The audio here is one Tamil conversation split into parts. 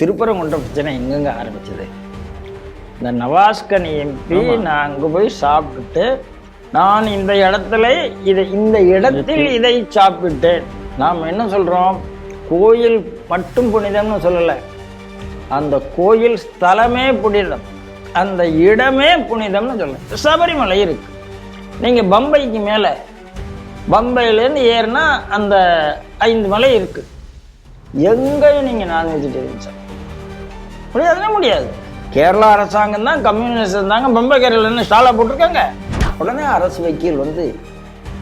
திருப்பரங்குன்ற பிரச்சனை எங்கெங்க ஆரம்பிச்சது? இந்த நவாஸ்கனி எம்பி நான் அங்கே போய் சாப்பிட்டுட்டு நான் இந்த இடத்தில் இதை சாப்பிட்டேன். நாம் என்ன சொல்கிறோம்? கோயில் மட்டும் புனிதம்னு சொல்லலை, அந்த கோயில் ஸ்தலமே புனிதம், அந்த இடமே புனிதம்னு சொல்லலை. சபரிமலை இருக்கு, நீங்கள் பம்பைக்கு மேலே பம்பையிலேருந்து ஏறினா அந்த 5 மலை இருக்கு. எங்கேயும் நீங்கள் நான் வெஜிடேரியன் சாப்பிட முடியாதுன்னா முடியாது. கேரளா அரசாங்கம் தான் கம்யூனிஸ்ட் இருந்தாங்க, பம்பை கேரளன்னு ஸ்டாலாக போட்டிருக்காங்க. உடனே அரசு வக்கீல்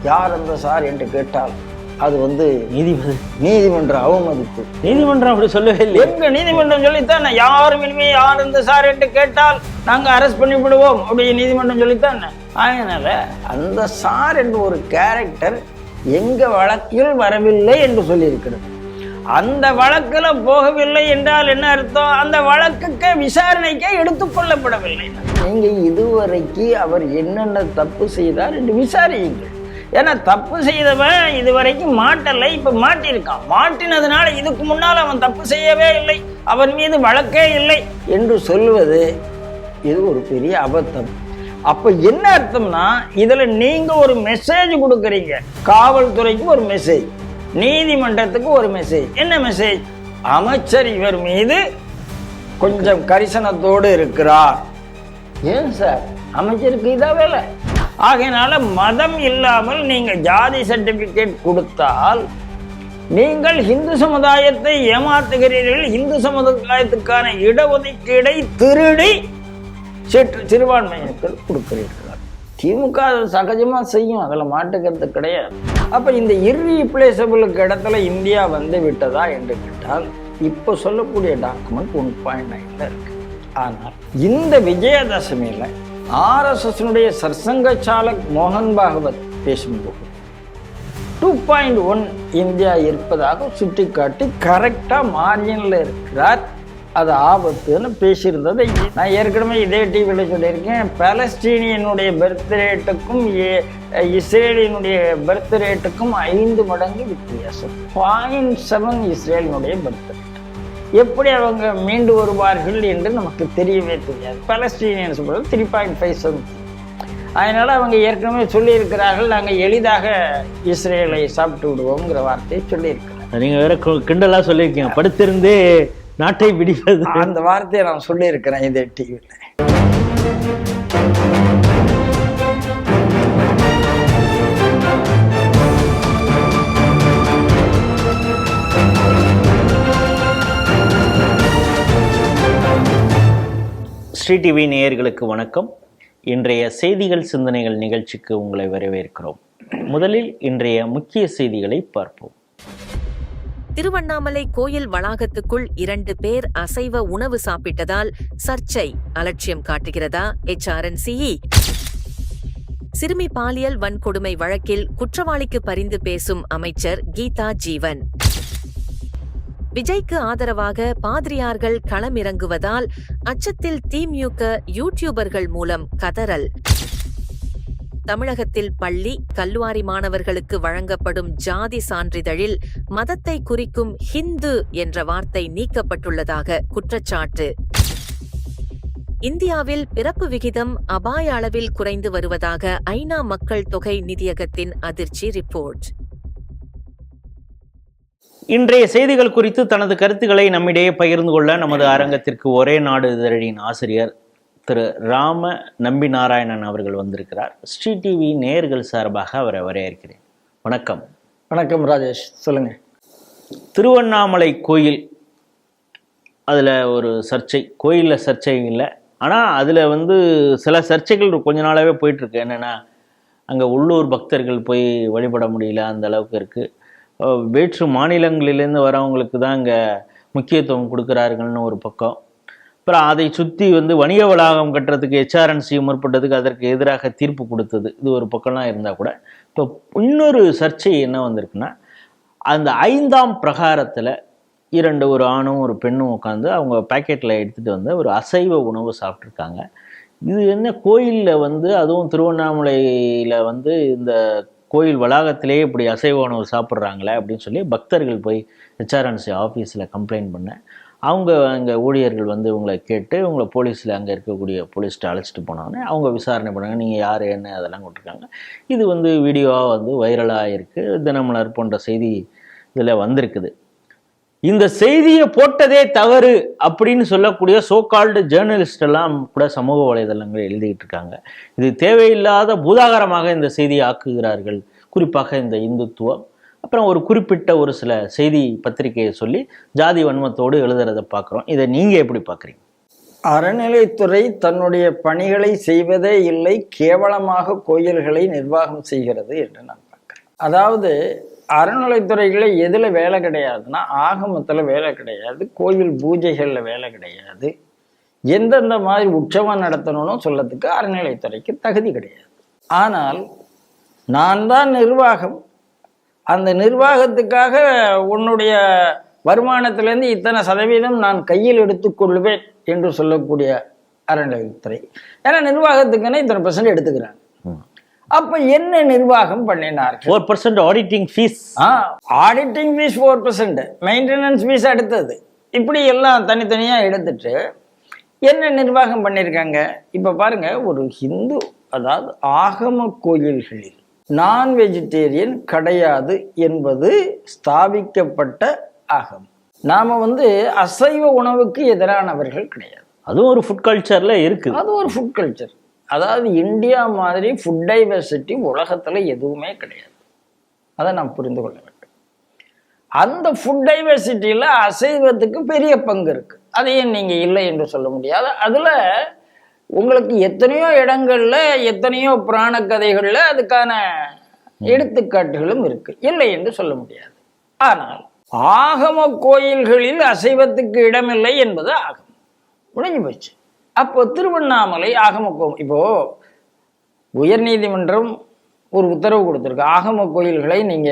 யார் அந்த சார் என்று கேட்டால் அது நீதிமன்ற அவமதிப்பு. நீதிமன்றம் அப்படி சொல்லவே இல்லை. எங்க நீதிமன்றம் சொல்லித்தான் யாரும் இனிமே யார் இந்த சார் என்று கேட்டால் நாங்கள் அரெஸ்ட் பண்ணி விடுவோம் அப்படி நீதிமன்றம் சொல்லித்தான். அதனால அந்த சார் என்று ஒரு கேரக்டர் எங்க வழக்கில் வரவில்லை என்று சொல்லியிருக்கிறது. அந்த வழக்குல போகவில்லை என்றால் என்ன அர்த்தம்? அந்த வழக்குக்கு விசாரணைக்கே எடுத்துக்கொள்ளப்படவில்லை. நீங்க இதுவரைக்கு அவர் என்னென்ன தப்பு செய்தார் என்று விசாரியுங்கள். ஏன்னா தப்பு செய்தவன் இதுவரைக்கும் மாட்டலை, இப்ப மாட்டியிருக்கான். மாட்டினதுனால இதுக்கு முன்னால் அவன் தப்பு செய்யவே இல்லை, அவன் மீது வழக்கே இல்லை என்று சொல்வது இது ஒரு பெரிய அபத்தம். அப்ப என்ன அர்த்தம்னா, இதுல நீங்க ஒரு மெசேஜ் கொடுக்குறீங்க. காவல்துறைக்கு ஒரு மெசேஜ், நீதிமன்றத்துக்கு ஒரு மெசேஜ். என்ன மெசேஜ்? அமைச்சர் இவர் மீது கொஞ்சம் கரிசனத்தோடு இருக்கிறார். ஏன் சார், அமைச்சருக்கு இதா வேலை? ஆகையினால மதம் இல்லாமல் நீங்க ஜாதி சர்டிபிகேட் கொடுத்தால் நீங்கள் இந்து சமுதாயத்தை ஏமாத்துகிறீர்கள். இந்து சமுதாயத்துக்கான இடஒதுக்கீடை திருடி சிறுபான்மையினருக்கு கொடுக்கிறீர்கள். திமுக சகஜமா செய்யும், அதில் மாட்டுக்கிறது கிடையாது. அப்ப இந்த இர்ரீப்ளேசபிளுக்கு இடத்துல இந்தியா வந்து விட்டதா என்று கேட்டால் இப்ப சொல்லக்கூடிய டாக்குமெண்ட் 1.9 இருக்கு. ஆனால் இந்த விஜயதசமியில RSS சர்சங்க சாலக் மோகன் பாகவத் பேசும்போது 2.1 இந்தியா இருப்பதாக சுட்டிக்காட்டி கரெக்டா மார்ஜின்ல இருக்கிறார். அது ஆபத்துன்னு பேசியிருந்ததை நான் ஏற்கனவே இதே டிவியில் சொல்லியிருக்கேன். பாலஸ்தீனியனுடைய பர்த் ரேட்டுக்கும் இஸ்ரேலினுடைய பர்த் ரேட்டுக்கும் 5 மடங்கு வித்தியாசம். 0.7 இஸ்ரேலினுடைய பர்த் ரேட். எப்படி அவங்க மீண்டு வருவார்கள் என்று நமக்கு தெரியவே தெரியாது. பாலஸ்தீனியன் சொல்றது 3.57. அதனால அவங்க ஏற்கனவே சொல்லியிருக்கிறார்கள், நாங்கள் எளிதாக இஸ்ரேலை சாப்பிட்டு விடுவோம்ங்கிற வார்த்தையை சொல்லியிருக்கிறார். நீங்க வேற கிண்டலா சொல்லியிருக்கீங்க, படுத்திருந்தே நாட்டை பிடிப்பது. அந்த வார்த்தையை நான் சொல்லியிருக்கிறேன் இதே டிவியில். ஸ்ரீ டிவி நேயர்களுக்கு வணக்கம். இன்றைய செய்திகள் சிந்தனைகள் நிகழ்ச்சிக்கு உங்களை வரவேற்கிறோம். முதலில் இன்றைய முக்கிய செய்திகளை பார்ப்போம். திருவண்ணாமலை கோயில் வளாகத்துக்குள் 2 பேர் அசைவ உணவு சாப்பிட்டதால் சர்ச்சை, அலட்சியம் காட்டுகிறதா HRNCE? சிறுமி பாலியல் வன்கொடுமை வழக்கில் குற்றவாளிக்கு பரிந்து பேசும் அமைச்சர் கீதா ஜீவன். விஜய்க்கு ஆதரவாக பாதிரியார்கள் களமிறங்குவதால் அச்சத்தில் திமுக யூடியூபர்கள் மூலம் கதறல். தமிழகத்தில் பள்ளி, கல்லூரி மாணவர்களுக்கு வழங்கப்படும் ஜாதி சான்றிதழில் மதத்தை குறிக்கும் ஹிந்து என்ற வார்த்தை நீக்கப்பட்டுள்ளதாக குற்றச்சாட்டு. இந்தியாவில் பிறப்பு விகிதம் அபாய அளவில் குறைந்து வருவதாக ஐநா மக்கள் தொகை நிதியகத்தின் அதிர்ச்சி ரிப்போர்ட். இன்றைய செய்திகள் குறித்து தனது கருத்துக்களை நம்மிடையே பகிர்ந்து கொள்ள நமது அரங்கத்திற்கு ஒரே நாடு இதழின் ஆசிரியர் திரு ராம நம்பி நாராயணன் அவர்கள் வந்திருக்கிறார். ஸ்ரீ டிவி நேயர்கள் சார்பாக அவரை வரவேற்கிறேன். வணக்கம். வணக்கம் ராஜேஷ், சொல்லுங்க. திருவண்ணாமலை கோயில், அதில் ஒரு சர்ச்சை, கோயிலில் சர்ச்சை இல்லை, ஆனால் அதில் சில சர்ச்சைகள் கொஞ்ச நாளாகவே போயிட்டுருக்கு. என்னென்னா, அங்கே உள்ளூர் பக்தர்கள் போய் வழிபட முடியல, அந்த அளவுக்கு இருக்குது. வேற்று மாநிலங்களிலேருந்து வரவங்களுக்கு தான் இங்கே முக்கியத்துவம் கொடுக்குறார்கள்னு ஒரு பக்கம். அப்புறம் அதை சுற்றி வணிக வளாகம் கட்டுறதுக்கு HRNC முற்பட்டதுக்கு அதற்கு எதிராக தீர்ப்பு கொடுத்தது, இது ஒரு பக்கம்லாம் இருந்தால் கூட இப்போ இன்னொரு சர்ச்சை என்ன வந்திருக்குன்னா, அந்த 5ஆம் பிரகாரத்தில் 2 ஒரு ஆணும் ஒரு பெண்ணும் உட்காந்து அவங்க பேக்கெட்டில் எடுத்துகிட்டு ஒரு அசைவ உணவு சாப்பிட்ருக்காங்க. இது என்ன கோயிலில் அதுவும் திருவண்ணாமலையில் இந்த கோயில் வளாகத்திலேயே இப்படி அசைவ உணவு சாப்பிட்றாங்களே அப்படின்னு சொல்லி பக்தர்கள் போய் HRNC ஆஃபீஸில் கம்ப்ளைண்ட் பண்ணேன். அவங்க அங்கே ஊழியர்கள் வந்து இவங்களை கேட்டு இவங்களை போலீஸில் அங்கே இருக்கக்கூடிய போலீஸ்கிட்ட அழைச்சிட்டு போனோடனே அவங்க விசாரணை பண்ணாங்க. நீங்கள் யார் என்ன அதெல்லாம் கொடுத்துருக்காங்க. இது வந்து வீடியோவாக வந்து வைரலாக இருக்குது. தினமலர் போன்ற செய்தி இதில் வந்திருக்குது. இந்த செய்தியை போட்டதே தவறு அப்படின்னு சொல்லக்கூடிய சோகால்டு ஜேர்னலிஸ்ட் எல்லாம் கூட சமூக வலைதளங்கள் எழுதிக்கிட்டு இருக்காங்க. இது தேவையில்லாத பூதாகரமாக இந்த செய்தியை ஆக்குகிறார்கள், குறிப்பாக இந்த இந்துத்துவம். அப்புறம் ஒரு குறிப்பிட்ட ஒரு சில செய்தி பத்திரிகையை சொல்லி ஜாதி வன்மத்தோடு எழுதுறதை பார்க்குறோம். இதை நீங்கள் எப்படி பார்க்குறீங்க? அறநிலைத்துறை தன்னுடைய பணிகளை செய்வதே இல்லை, கேவலமாக கோயில்களை நிர்வாகம் செய்கிறது என்று நான் பார்க்குறேன். அதாவது அறநிலைத்துறைகளில் எதில் வேலை கிடையாதுன்னா ஆகமத்தில் வேலை கிடையாது, கோயில் பூஜைகளில் வேலை கிடையாது, எந்தெந்த மாதிரி உற்சவம் நடத்தணும்னு சொல்லத்துக்கு அறநிலைத்துறைக்கு தகுதி கிடையாது. ஆனால் நான் தான் நிர்வாகம், அந்த நிர்வாகத்துக்காக உன்னுடைய வருமானத்திலேருந்து இத்தனை சதவீதம் நான் கையில் எடுத்துக்கொள்வேன் என்று சொல்லக்கூடிய அறநிலையத்துறை. ஏன்னா நிர்வாகத்துக்குன்னு இத்தனை % எடுத்துக்கிறாங்க. அப்ப என்ன நிர்வாகம் பண்ணினார்கள்? 4% auditing fees. Auditing fees 4%, maintenance fees அடுத்தது, இப்படி எல்லாம் தனித்தனியா எடுத்துட்டு என்ன நிர்வாகம் பண்ணியிருக்காங்க? இப்ப பாருங்க, ஒரு ஹிந்து, அதாவது ஆகம கோயில்களில் நான் வெஜிடேரியன் கிடையாது என்பது ஸ்தாபிக்கப்பட்ட ஆகமம். நாம வந்து அசைவ உணவுக்கு எதிரானவர்கள் கிடையாது. அதுவும் ஒரு ஃபுட் கல்ச்சர்ல இருக்கு. அது ஒரு ஃபுட் கல்ச்சர். அதாவது இந்தியா மாதிரி ஃபுட் டைவர்சிட்டி உலகத்துல எதுவுமே கிடையாது. அதை நாம் புரிந்து கொள்ள வேண்டும். அந்த ஃபுட் டைவர்சிட்டியில அசைவத்துக்கு பெரிய பங்கு இருக்கு. அதையும் நீங்க இல்லை என்று சொல்ல முடியாது. அதுல உங்களுக்கு எத்தனையோ இடங்கள்ல எத்தனையோ புராண கதைகள்ல அதுக்கான எடுத்துக்காட்டுகளும் இருக்கு, இல்லை என்று சொல்ல முடியாது. ஆனால் ஆகம கோயில்களில் அசைவத்துக்கு இடமில்லை என்பது ஆகமம், முடிஞ்சு போச்சு. அப்போ திருவண்ணாமலை ஆகம கோயில், இப்போ உயர்நீதிமன்றம் ஒரு உத்தரவு கொடுத்துருக்கு, ஆகம கோயில்களை நீங்க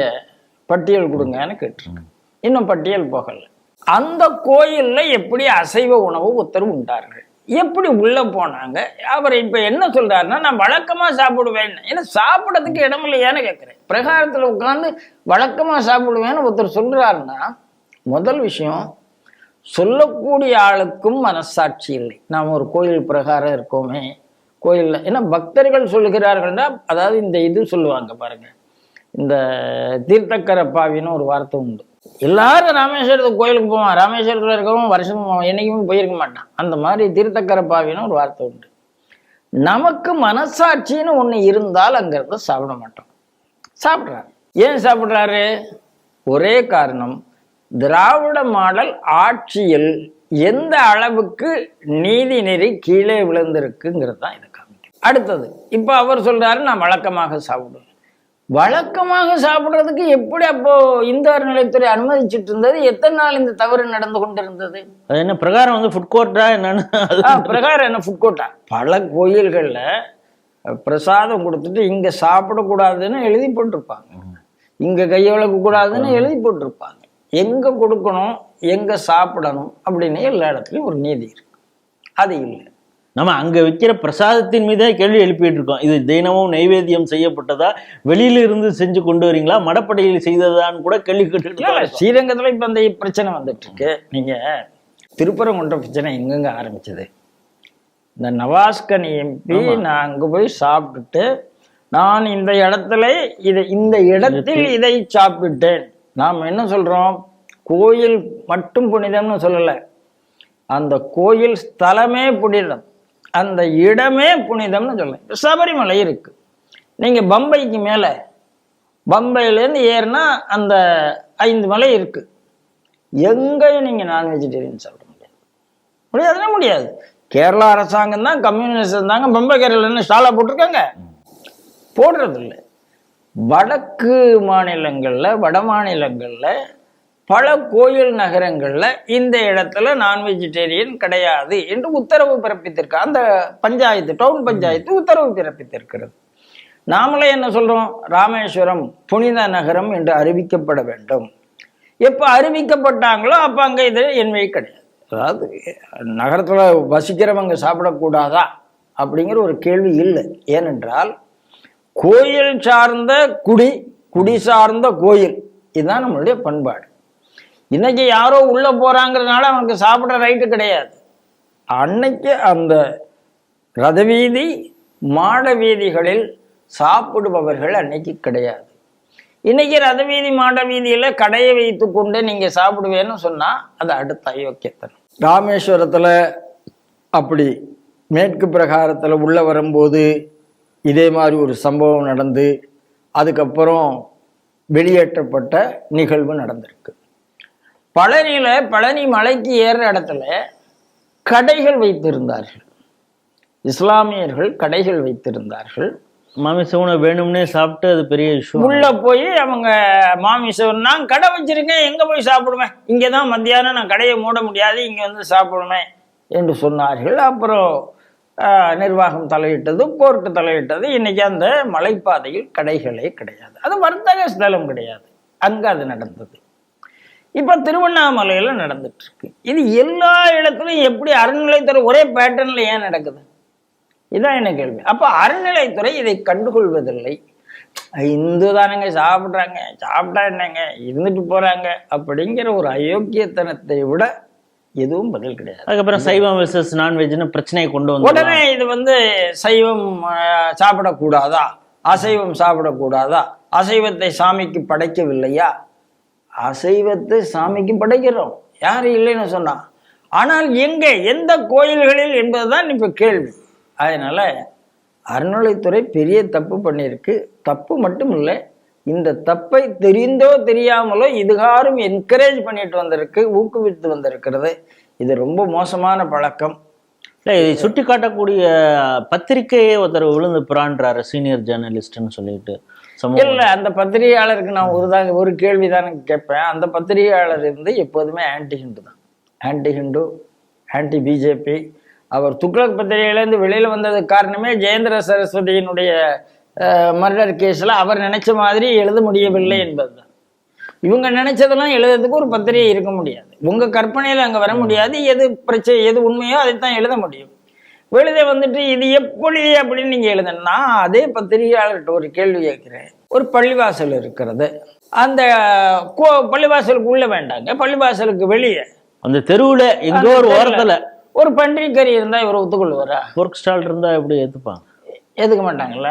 பட்டியல் கொடுங்கன்னு கேட்டிருக்கு. இன்னும் பட்டியல் போகல. அந்த கோயில்ல எப்படி அசைவ உணவு உத்தரவு உண்டார்கள், எப்படி உள்ள போனாங்க? அவர் இப்ப என்ன சொல்றாருன்னா, நான் வழக்கமா சாப்பிடுவேன். ஏன்னா சாப்பிடறதுக்கு இடம் இல்லையான்னு கேட்கிறேன். பிரகாரத்துல உட்கார்ந்து வழக்கமா சாப்பிடுவேன்னு ஒருத்தர் சொல்றாருன்னா, முதல் விஷயம், சொல்லக்கூடிய ஆளுக்கும் மனசாட்சி இல்லை. நாம் ஒரு கோயில் பிரகாரம் இருக்கோமே, கோயில்ல ஏன்னா பக்தர்கள் சொல்லுகிறார்கள்னா, அதாவது இந்த இது சொல்லுவாங்க பாருங்க, இந்த தீர்த்தக்கர பாவின்னு ஒரு வார்த்தை உண்டு. எல்லாரும் ராமேஸ்வரத்துக்கு கோயிலுக்கு போவான், ராமேஸ்வரத்தில் இருக்கவும் வருஷம் என்னைக்குமே போயிருக்க மாட்டான். அந்த மாதிரி தீர்த்தக்கர பாவின்னு ஒரு வார்த்தை உண்டு. நமக்கு மனசாட்சின்னு ஒண்ணு இருந்தால் அங்கிருந்து சாப்பிட மாட்டோம். சாப்பிட்றாரு. ஏன் சாப்பிட்றாரு? ஒரே காரணம், திராவிட மாடல் ஆட்சியில் எந்த அளவுக்கு நீதி நெறி கீழே விழுந்திருக்குங்கிறது தான் இதை காமிக்கும். அடுத்தது, இப்ப அவர் சொல்றாரு, நான் வழக்கமாக சாப்பிடுவேன். வழக்கமாக சாப்பிட்றதுக்கு எப்படி அப்போ இந்து அறநிலையத்துறை அனுமதிச்சுட்டு இருந்தது? எத்தனை நாள் இந்த தவறு நடந்து கொண்டிருந்தது? அது என்ன பிரகாரம் வந்து ஃபுட் கோர்ட்டா என்னன்னு? பிரகாரம் என்ன ஃபுட் கோர்ட்டா? பல கோயில்கள்ல பிரசாதம் கொடுத்துட்டு இங்க சாப்பிடக்கூடாதுன்னு எழுதி போட்டிருப்பாங்க, இங்க கையளக்க கூடாதுன்னு எழுதி போட்டிருப்பாங்க. எங்க கொடுக்கணும், எங்க சாப்பிடணும் அப்படின்னு எல்லா இடத்துலயும் ஒரு நீதி இருக்கு. அது இல்லை. நம்ம அங்க வைக்கிற பிரசாதத்தின் மீதே கேள்வி எழுப்பிட்டு இருக்கோம். இது தினமும் நைவேத்தியம் செய்யப்பட்டதா, வெளியில இருந்து செஞ்சு கொண்டு வரீங்களா, மடப்படையில் செய்ததான்னு கூட கேள்வி கேட்டு. ஸ்ரீரங்கத்துல இப்ப அந்த பிரச்சனை வந்துட்டு இருக்கு. நீங்க திருப்பரங்குன்ற பிரச்சனை எங்கெங்க ஆரம்பிச்சது? இந்த நவாஸ்கனி எம்பி, நான் அங்க போய் சாப்பிட்டுட்டு, நான் இந்த இடத்தில் இதை சாப்பிட்டேன். நாம் என்ன சொல்றோம்? கோயில் மட்டும் புனிதம்னு சொல்லல, அந்த கோயில் ஸ்தலமே புனிதம், அந்த இடமே புனிதம்னு சொல்ல. சபரிமலை இருக்கு, நீங்க பம்பைக்கு மேல, பம்பையிலேருந்து ஏறினா அந்த 5 மலை இருக்கு, எங்கேயும் நீங்க நான் வெஜிடேரியன் சாப்பிட முடியாதுன்னா முடியாது. கேரளா அரசாங்கம் தான், கம்யூனிஸ்ட் இருந்தாங்க, பம்பை கேரளா ஸ்டாலா போட்டிருக்காங்க, போடுறது இல்லை. வடக்கு மாநிலங்கள்ல, வட மாநிலங்கள்ல பல கோயில் நகரங்கள்ல இந்த இடத்துல நான் வெஜிடேரியன் கிடையாது என்று உத்தரவு பிறப்பித்திருக்க அந்த பஞ்சாயத்து, டவுன் பஞ்சாயத்து உத்தரவு பிறப்பித்திருக்கிறது. நாமளே என்ன சொல்றோம்? ராமேஸ்வரம் புனித நகரம் என்று அறிவிக்கப்பட வேண்டும். எப்ப அறிவிக்கப்பட்டாங்களோ அப்ப அங்க இது என்மை கிடையாது. அதாவது நகரத்துல வசிக்கிறவங்க சாப்பிடக்கூடாதா அப்படிங்கிற ஒரு கேள்வி இல்லை. ஏனென்றால் கோயில் சார்ந்த குடி, குடி சார்ந்த கோயில், இதுதான் நம்மளுடைய பண்பாடு. இன்னைக்கு யாரோ உள்ள போறாங்கிறதுனால அவனுக்கு சாப்பிட்ற ரைட்டு கிடையாது. அன்னைக்கு அந்த ரதவீதி மாட வீதிகளில் சாப்பிடுபவர்கள் அன்னைக்கு கிடையாது. இன்னைக்கு ரதவீதி மாட வீதியில கடையை வைத்து கொண்டு நீங்க சாப்பிடுவேன்னு சொன்னா அது அடுத்த அயோக்கியத்தனம். ராமேஸ்வரத்துல அப்படி மேற்கு பிரகாரத்துல உள்ள வரும்போது இதே மாதிரி ஒரு சம்பவம் நடந்து அதுக்கப்புறம் வெளியேற்றப்பட்ட நிகழ்வு நடந்திருக்கு. பழனியில பழனி மலைக்கு ஏறுற இடத்துல கடைகள் வைத்திருந்தார்கள், இஸ்லாமியர்கள் கடைகள் வைத்திருந்தார்கள். மாமிச உணவு வேணும்னே சாப்பிட்டு அது பெரிய இஷ்யூ. உள்ள போய் அவங்க மாமிசம், நான் கடை வச்சிருக்கேன், எங்க போய் சாப்பிடுவேன், இங்கதான் மத்தியானம் நான் கடையை மூட முடியாது, இங்க வந்து சாப்பிடுவேன் என்று சொன்னார்கள். அப்புறம் நிர்வாகம் தலையிட்டது, கோர்ட்டு தலையிட்டது. இன்னைக்கு அந்த மலைப்பாதையில் கடைகளே கிடையாது, அது வர்த்தக ஸ்தலம் கிடையாது, அங்க அது நடந்தது. இப்ப திருவண்ணாமலையில நடந்துட்டு இருக்கு. இது எல்லா இடத்துலையும் எப்படி அறநிலைத்துறை ஒரே பேட்டர்ன்ல ஏன் நடக்குது? இதான் என்ன கேள்வி. அப்ப அறநிலைத்துறை இதை கண்டுகொள்வதில்லை. இந்து தானங்க சாப்பிட்றாங்க, சாப்பிட்டா என்னங்க, இருந்துட்டு போறாங்க அப்படிங்கிற ஒரு அயோக்கியத்தனத்தை விட எதுவும் பதில் கிடையாது. அதுக்கப்புறம் சைவம் வெர்சஸ் நான்வெஜ்னு பிரச்சனையை கொண்டு வந்து உடனே இது வந்து சைவம் சாப்பிடக்கூடாதா, அசைவம் சாப்பிடக்கூடாதா, அசைவத்தை சாமிக்கு படைக்கவில்லையா? அசைவத்தை சாமிக்கு படைக்கிறோம், யாரும் இல்லைன்னு சொன்னா. ஆனால் எங்க, எந்த கோயில்களில் என்பதுதான் இப்ப கேள்வி. அதனால அறநிலைத்துறை பெரிய தப்பு பண்ணியிருக்கு. தப்பு மட்டும் இல்லை, இந்த தப்பை தெரிந்தோ தெரியாமலோ இதுகாரும் என்கரேஜ் பண்ணிட்டு வந்திருக்கு, ஊக்குவித்து வந்திருக்கிறது. இது ரொம்ப மோசமான பழக்கம். இல்லை, இதை சுட்டி காட்டக்கூடிய பத்திரிகையே ஒருத்தர் விழுந்து புறான்றாரு, சீனியர் ஜேர்னலிஸ்ட்னு சொல்லிட்டு. இல்லை, அந்த பத்திரிகையாளருக்கு நான் ஒரு கேள்வி தானே கேட்பேன். அந்த பத்திரிகையாளர் இருந்து எப்போதுமே ஆன்டி ஹிந்து தான், ஆன்டி ஹிந்து, ஆன்டி பிஜேபி. அவர் துக்ளக் பத்திரிகையிலேருந்து வெளியில் வந்ததுக்கு காரணமே ஜெயேந்திர சரஸ்வதியினுடைய மர்டர் கேஸில் அவர் நினைச்ச மாதிரி எழுத முடியவில்லை என்பதுதான். இவங்க நினைச்சதெல்லாம் எழுதுறதுக்கு ஒரு பத்திரிகை இருக்க முடியாது, உங்கள் கற்பனையில் அங்கே வர முடியாது. எது பிரச்சனை, எது உண்மையோ அதைத்தான் எழுத முடியும். வெளியே வந்துட்டு இது எப்படி அப்படின்னு நீங்கள் எழுதணும்னா, அதே பத்திரிகையாளர்கிட்ட ஒரு கேள்வி கேட்குறேன். ஒரு பள்ளிவாசல் இருக்கிறது, அந்த பள்ளிவாசலுக்கு உள்ள வேண்டாங்க, பள்ளிவாசலுக்கு வெளியே அந்த தெருவில் எங்கோ ஒரு ஓரத்தில் ஒரு பன்றிக்கறி இருந்தா இவரை ஒத்துக்கொள்வாரா? போர்க் ஸ்டால் இருந்தா எப்படி ஏத்துப்பாங்க? ஏத்துக்க மாட்டாங்கல்ல.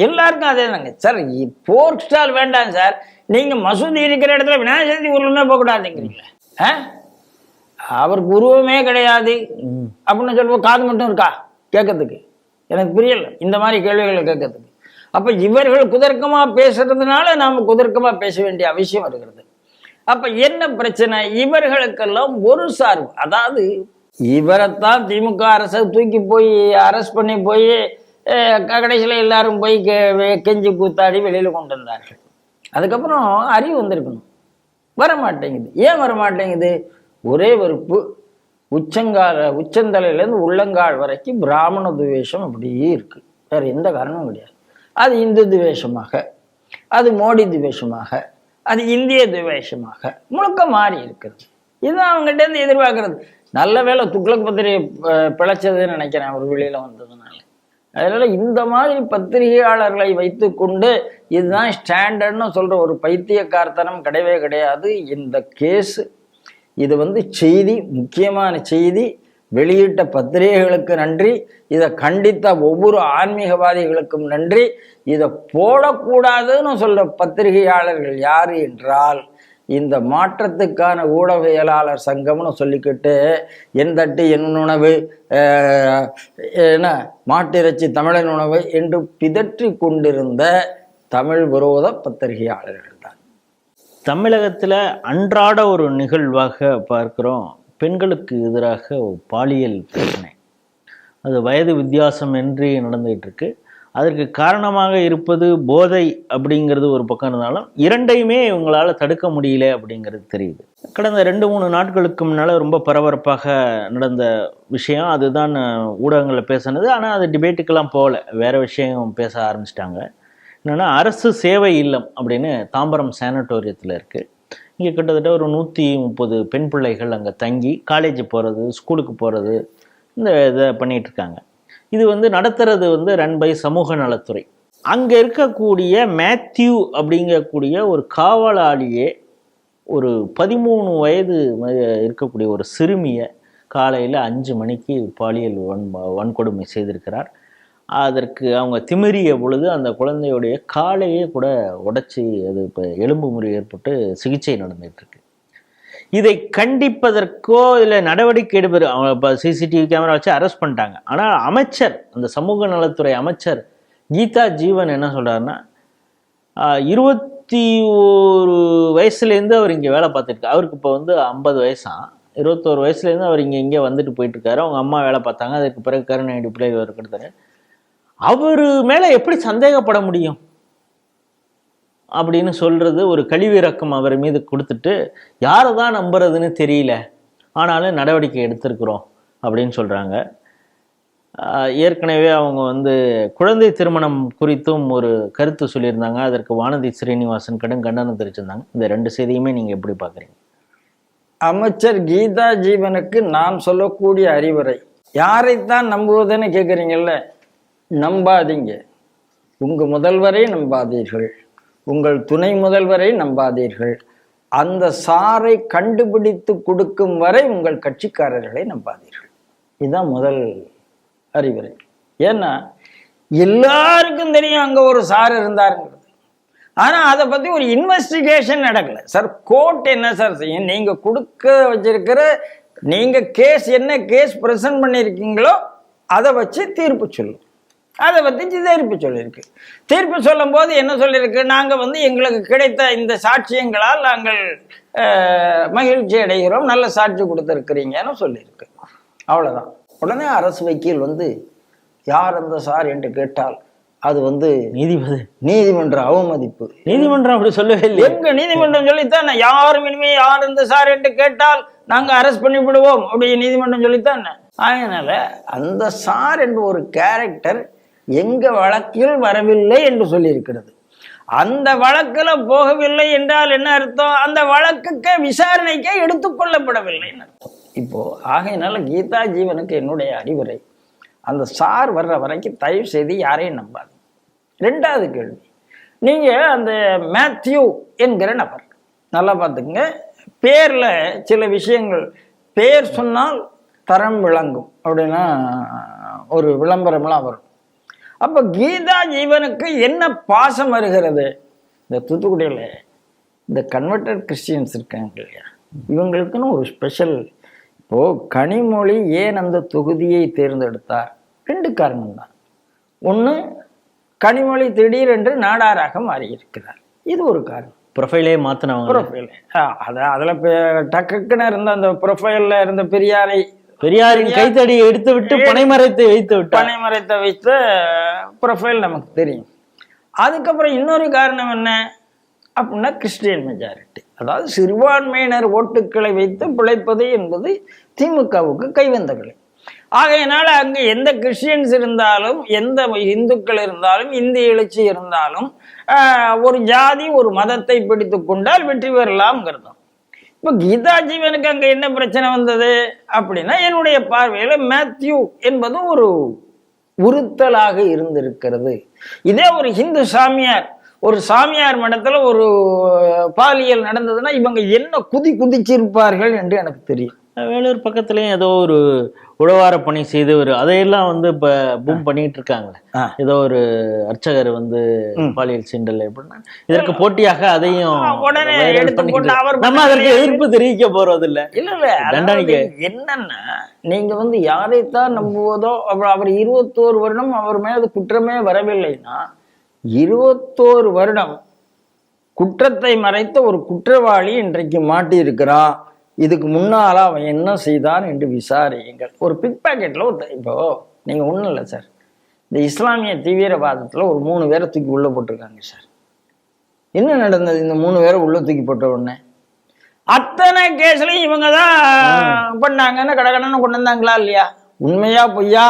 எல்லாருக்கும் அதே தாங்க சார். போர்க் ஸ்டால் வேண்டாம் சார், நீங்க மசூதி இருக்கிற இடத்துல விநாயகர் சதுர்த்தி உருவமே போகக்கூடாதுங்கிறீங்களா? அவருக்கு உருவமே கிடையாது அப்படின்னு சொல்லுவோம். காது மட்டும் இருக்கா கேட்கறதுக்கு? எனக்கு புரியல இந்த மாதிரி கேள்விகளை கேட்கறதுக்கு. அப்ப இவர்கள் குதர்க்கமா பேசுறதுனால நாம குதர்க்கமா பேச வேண்டிய அவசியம் இருக்கிறது. அப்ப என்ன பிரச்சனை? இவர்களுக்கெல்லாம் ஒரு சார்பு, அதாவது இவரைத்தான் திமுக அரசை தூக்கி போய் அரெஸ்ட் பண்ணி போய் கடைசியில் எல்லாரும் போய் கெஞ்சி கூத்தாடி வெளியில் கொண்டு வந்தார்கள். அதுக்கப்புறம் அறிவு வந்திருக்கணும், வர மாட்டேங்குது. ஏன் வர மாட்டேங்குது? ஒரே வெறுப்பு, உச்சந்தலையிலேருந்து உள்ளங்கால் வரைக்கும் பிராமண துவேஷம் அப்படியே இருக்கு, வேற எந்த காரணமும் கிடையாது. அது இந்து துவேஷமாக, அது மோடி துவேஷமாக, அது இந்திய துவேஷமாக முழுக்க மாறி இருக்கிறது. இதுதான் அவங்ககிட்ட இருந்து எதிர்பார்க்கறது. நல்ல வேலை துக்ளக் பத்திரிகை பிழைச்சதுன்னு நினைக்கிறேன் ஒரு வெளியில வந்ததுனால. அதனால இந்த மாதிரி பத்திரிகையாளர்களை வைத்து கொண்டு இதுதான் ஸ்டாண்டர்ட்னு சொல்ற ஒரு பைத்தியக்காரத்தனம் கிடையவே கிடையாது. இந்த கேஸ் இது வந்து செய்தி, முக்கியமான செய்தி. வெளியிட்ட பத்திரிகைகளுக்கு நன்றி, இதை கண்டித்த ஒவ்வொரு ஆன்மீகவாதிகளுக்கும் நன்றி. இதை போடக்கூடாதுன்னு சொல்ற பத்திரிகையாளர்கள் யாரு என்றால் இந்த மாற்றத்துக்கான ஊடகவியலாளர் சங்கம்னு சொல்லிக்கிட்டு என் தட்டு என் உணவு, என்ன மாட்டிறைச்சி தமிழன் உணவு என்று பிதற்றி கொண்டிருந்த தமிழ் விரோத பத்திரிகையாளர்கள் தான். தமிழகத்தில் அன்றாட ஒரு நிகழ்வாக பார்க்கிறோம், பெண்களுக்கு எதிராக ஒரு பாலியல் பிரச்சனை. அது வயது வித்தியாசம் இன்றி நடந்துகிட்டு இருக்கு. அதற்கு காரணமாக இருப்பது போதை அப்படிங்கிறது ஒரு பக்கம் இருந்தாலும் இரண்டையுமே இவங்களால் தடுக்க முடியல அப்படிங்கிறது தெரியுது. கடந்த 2-3 நாட்களுக்கு முன்னால் ரொம்ப பரபரப்பாக நடந்த விஷயம் அதுதான் ஊடகங்களில் பேசினது. ஆனால் அது டிபேட்டுக்கெல்லாம் போகல, வேறு விஷயம் பேச ஆரம்பிச்சிட்டாங்க. என்னென்னா, அரசு சேவை இல்லம் அப்படின்னு தாம்பரம் சானட்டோரியத்தில் இருக்குது. இங்கே கிட்டத்தட்ட ஒரு 130 பெண் பிள்ளைகள் அங்கே தங்கி காலேஜ் போகிறது, ஸ்கூலுக்கு போகிறது, இந்த இதை பண்ணிகிட்ருக்காங்க. இது வந்து நடத்துறது வந்து ரன் பை சமூக நலத்துறை. அங்கே இருக்கக்கூடிய மேத்யூ அப்படிங்கக்கூடிய ஒரு காவலாளியே ஒரு 13 வயது இருக்கக்கூடிய ஒரு சிறுமியை காலையில் 5 மணிக்கு பாலியல் வன்கொடுமை செய்திருக்கிறார். அதற்கு அவங்க திமிரிய பொழுது அந்த குழந்தையுடைய காலையே கூட உடைச்சி அது இப்போ எலும்பு முறிவு ஏற்பட்டு சிகிச்சை நடந்துகிட்டு இருக்கு. இதை கண்டிப்பதற்கோ இல்லை நடவடிக்கை எடுப்பது, அவங்க இப்போ சிசிடிவி கேமரா வச்சு அரெஸ்ட் பண்ணிட்டாங்க. ஆனால் அமைச்சர், அந்த சமூக நலத்துறை அமைச்சர் கீதா ஜீவன் என்ன சொல்கிறாருன்னா, 21 வயசுலேருந்து அவர் இங்கே வேலை பார்த்துருக்காரு. அவருக்கு இப்போ வந்து 50 வயசாம். 21 வயசுலேருந்து அவர் இங்கே வந்துட்டு போயிட்டுருக்காரு. அவங்க அம்மா வேலை பார்த்தாங்க. அதுக்கு பிறகு கருணை அடிப்படையில் இவர் கொடுத்தாரு. அவர் மேலே எப்படி சந்தேகப்பட முடியும் அப்படின்னு சொல்கிறது ஒரு கழிவிறக்கம் அவர் மீது கொடுத்துட்டு, யாரை தான் நம்புறதுன்னு தெரியல, ஆனாலும் நடவடிக்கை எடுத்திருக்கிறோம் அப்படின்னு சொல்கிறாங்க. ஏற்கனவே அவங்க வந்து குழந்தை திருமணம் குறித்தும் ஒரு கருத்து சொல்லியிருந்தாங்க. அதற்கு வானதி ஸ்ரீனிவாசன் கடும் கண்டனம் தெரிவிச்சிருந்தாங்க. இந்த 2 செய்தியுமே நீங்கள் எப்படி பார்க்குறீங்க? அமைச்சர் கீதா ஜீவனுக்கு நான் சொல்லக்கூடிய அறிவுரை, யாரைத்தான் நம்புவதுன்னு கேட்குறீங்கல்ல, நம்பாதீங்க. உங்கள் முதல்வரை நம்பாதீர்கள், உங்கள் துணை முதல்வரை நம்பாதீர்கள், அந்த சாரை கண்டுபிடித்து கொடுக்கும் வரை உங்கள் கட்சிக்காரர்களை நம்பாதீர்கள். இதுதான் முதல் அறிவுரை. ஏன்னா எல்லாருக்கும் தெரியும் அங்கே ஒரு சார் இருந்தாருங்கிறது. ஆனால் அதை பற்றி ஒரு இன்வெஸ்டிகேஷன் நடக்கலை சார். கோர்ட் என்ன சார் செய்யும்? நீங்கள் கொடுக்க வச்சிருக்கிற, நீங்கள் கேஸ் என்ன கேஸ் ப்ரெசன்ட் பண்ணியிருக்கீங்களோ அதை வச்சு தீர்ப்பு சொல்லும். அதை பற்றி தீர்ப்பு சொல்லியிருக்கு. தீர்ப்பு சொல்லும் போது என்ன சொல்லியிருக்கு? நாங்கள் வந்து எங்களுக்கு கிடைத்த இந்த சாட்சியங்களால் நாங்கள் மகிழ்ச்சி அடைகிறோம், நல்ல சாட்சி கொடுத்துருக்குறீங்கன்னு சொல்லியிருக்கு. அவ்வளோதான். உடனே அரசு வக்கீல் வந்து யார் அந்த சார் என்று கேட்டால் அது வந்து நீதிமன்ற அவமதிப்பு. நீதிமன்றம் அப்படி சொல்லவே இல்லை. எங்க நீதிமன்றம் சொல்லித்தான் யாரும் இனிமே யார் இந்த சார் என்று கேட்டால் நாங்கள் அரெஸ்ட் பண்ணி விடுவோம் அப்படி நீதிமன்றம் சொல்லித்தான். அதனால அந்த சார் என்ற ஒரு கேரக்டர் எங்க வழக்கில் வரவில்லை என்று சொல்லியிருக்கிறது. அந்த வழக்கில் போகவில்லை என்றால் என்ன அர்த்தம்? அந்த வழக்குக்கு விசாரணைக்கே எடுத்துக்கொள்ளப்படவில்லைன்னு அர்த்தம். இப்போ ஆகையினால கீதா ஜீவனுக்கு என்னுடைய அறிவுரை, அந்த சார் வர்ற வரைக்கும் தயவு செய்து யாரையும் நம்பாது. 2வது கேள்வி, நீங்கள் அந்த மேத்யூ என்கிற நபர் நல்லா பார்த்துக்குங்க. பேரில் சில விஷயங்கள், பேர் சொன்னால் தரம் விளங்கும் அப்படின்னா ஒரு விளம்பரம்லாம் வரும். அப்போ கீதா ஜீவனுக்கு என்ன பாசம் வருகிறது? இந்த தூத்துக்குடியில் இந்த கன்வெர்டட் கிறிஸ்டியன்ஸ் இருக்காங்க இல்லையா, இவங்களுக்குன்னு ஒரு ஸ்பெஷல். இப்போது கனிமொழி ஏன் அந்த தொகுதியை தேர்ந்தெடுத்தார்? 2 காரணம் தான். ஒன்று, கனிமொழி திடீரென்று நாடாராக மாறியிருக்கிறார், இது ஒரு காரணம். ப்ரொஃபைலே மாற்றினவங்க. ப்ரொஃபைல் அதில் டக்குன்னு இருந்த அந்த ப்ரொஃபைலில் இருந்த பெரியாரின் கைத்தடியை எடுத்து விட்டு பனைமரத்தை வைத்த ப்ரொஃபைல் நமக்கு தெரியும். அதுக்கப்புறம் இன்னொரு காரணம் என்ன அப்படின்னா, கிறிஸ்டியன் மெஜாரிட்டி, அதாவது சிறுபான்மையினர் ஓட்டுக்களை வைத்து பிழைப்பது என்பது திமுகவுக்கு கைவந்த கலை. ஆகையினால அங்கே எந்த கிறிஸ்டியன்ஸ் இருந்தாலும், எந்த இந்துக்கள் இருந்தாலும், இந்திய எழுச்சி இருந்தாலும், ஒரு ஜாதி ஒரு மதத்தை பிடித்து கொண்டால் வெற்றி பெறலாம்ங்கிறதும். இப்போ கீதா ஜீவனுக்கு அங்கே என்ன பிரச்சனை வந்தது அப்படின்னா, என்னுடைய பார்வையில் மேத்யூ என்பது ஒரு உறுத்தலாக இருந்திருக்கிறது. இதே ஒரு ஹிந்து சாமியார், ஒரு சாமியார் மடத்தில் ஒரு பாலியல் நடந்ததுன்னா இவங்க என்ன குதிச்சிருப்பார்கள் என்று எனக்கு தெரியும். வேலூர் பக்கத்துலயும் ஏதோ ஒரு உழவார பணி செய்து அதையெல்லாம் வந்து இப்ப பூம் பண்ணிட்டு இருக்காங்களே, ஏதோ ஒரு அர்ச்சகர் வந்து பாலியல் சீண்டல் எப்படின்னா இதற்கு போட்டியாக அதையும் உடனே நம்ம அதற்கு எதிர்ப்பு தெரிவிக்க போறது இல்ல. தண்டனைக்கு என்னன்னா, நீங்க வந்து யாரைத்தான் நம்புவதோ, அவர் 21 வருடம் அவர் மேல குற்றமே வரவில்லைன்னா, 21 வருடம் குற்றத்தை மறைத்த ஒரு குற்றவாளி இன்றைக்கு மாட்டி இருக்கிறான். இதுக்கு முன்னால அவன் என்ன செய்தான் என்று விசாரியுங்கள். ஒரு பிக் பாக்கெட்டில் இப்போ நீங்கள் ஒன்றும் இல்லை சார், இந்த இஸ்லாமிய தீவிரவாதத்தில் ஒரு 3 பேரை தூக்கி உள்ளே போட்டிருக்காங்க சார். என்ன நடந்தது? இந்த 3 பேரை உள்ளே தூக்கி போட்ட உடனே அத்தனை கேஸ்லையும் இவங்க தான் பண்ணாங்கன்னு கடகடன்னு கொண்டு வந்தாங்களா இல்லையா? உண்மையா பொய்யா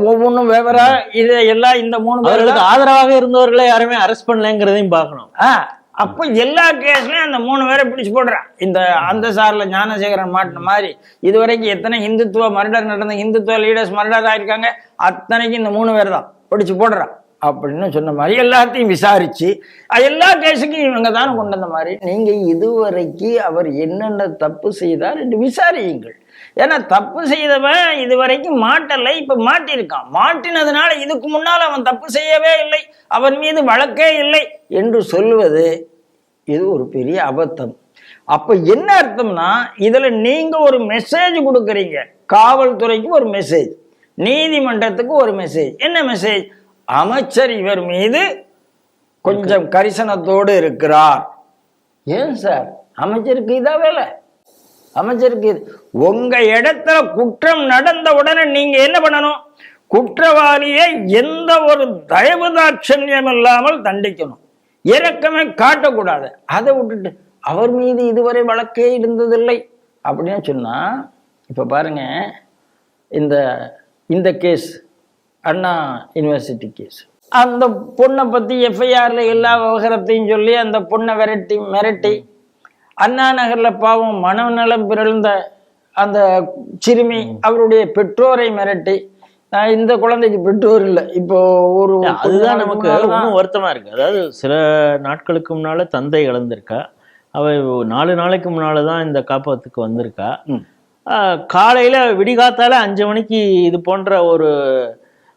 ஒவ்வொன்றும் வேவரா இது எல்லாம் இந்த 3 பேருக்கு ஆதரவாக இருந்தவர்களை யாருமே அரெஸ்ட் பண்ணலங்கிறதையும் பார்க்கணும். அப்போ எல்லா கேஸ்லையும் அந்த 3 பேரை பிடிச்சு போடுறான். இந்த அந்த சார்ல ஞானசேகரன் மாட்டின மாதிரி இதுவரைக்கும் எத்தனை இந்துத்துவ மர்டர் நடந்த, இந்துத்துவ லீடர்ஸ் மர்டர் ஆயிருக்காங்க, அத்தனைக்கும் இந்த 3 பேர் தான் பிடிச்சு போடுறான். அப்படின்னு சொன்ன மாதிரி எல்லாத்தையும் விசாரிச்சு எல்லா கேஸுக்கும் இவங்க தானே கொண்டு வந்த மாதிரி நீங்க இதுவரைக்கு அவர் என்னென்ன தப்பு செய்தார் என்று விசாரியுங்கள். ஏன்னா தப்பு செய்தவன் இதுவரைக்கும் மாட்டலை, இப்ப மாட்டியிருக்கான். மாட்டினதுனால இதுக்கு முன்னால் அவன் தப்பு செய்யவே இல்லை, அவன் மீது வழக்கே இல்லை என்று சொல்வது இது ஒரு பெரிய அபத்தம். அப்ப என்ன அர்த்தம்னா இதுல நீங்க ஒரு மெசேஜ் கொடுக்குறீங்க, காவல்துறைக்கு ஒரு மெசேஜ், நீதிமன்றத்துக்கு ஒரு மெசேஜ். என்ன மெசேஜ்? அமைச்சர் இவர் மீது கொஞ்சம் கரிசனத்தோடு இருக்கிறார். ஏன் சார் அமைச்சருக்கு இதா வேலை? அமைச்சருக்கு உங்க இடத்துல குற்றம் நடந்த உடனே நீங்க என்ன பண்ணணும்? குற்றவாளியை எந்த ஒரு தயவுதாட்சண்யம் இல்லாமல் தண்டிக்கணும், இரக்கமே காட்டக்கூடாது. அதை விட்டுட்டு அவர் மீது இதுவரை வழக்கே இருந்ததில்லை அப்படின்னு சொன்னா, இப்ப பாருங்க இந்த கேஸ் அண்ணா யூனிவர்சிட்டி கேஸ், அந்த பொண்ணை பத்தி எஃப்ஐஆர்ல எல்லா விவகாரத்தையும் சொல்லி அந்த பொண்ணை மிரட்டி அண்ணா நகர்ல பாவம் மனநலம் பிறந்த அந்த சிறுமி அவருடைய பெற்றோரை மிரட்டி, இந்த குழந்தைக்கு பெற்றோர் இல்லை, இப்போ ஒரு அதுதான் நமக்கு ரொம்ப வருத்தமா இருக்கு. அதாவது சில நாட்களுக்கு முன்னால தந்தை இழந்திருக்கா, அவ 4 நாளைக்கு முன்னாலதான் இந்த காப்பகத்துக்கு வந்திருக்கா. காலையில விடிகாத்தால 5 மணிக்கு இது போன்ற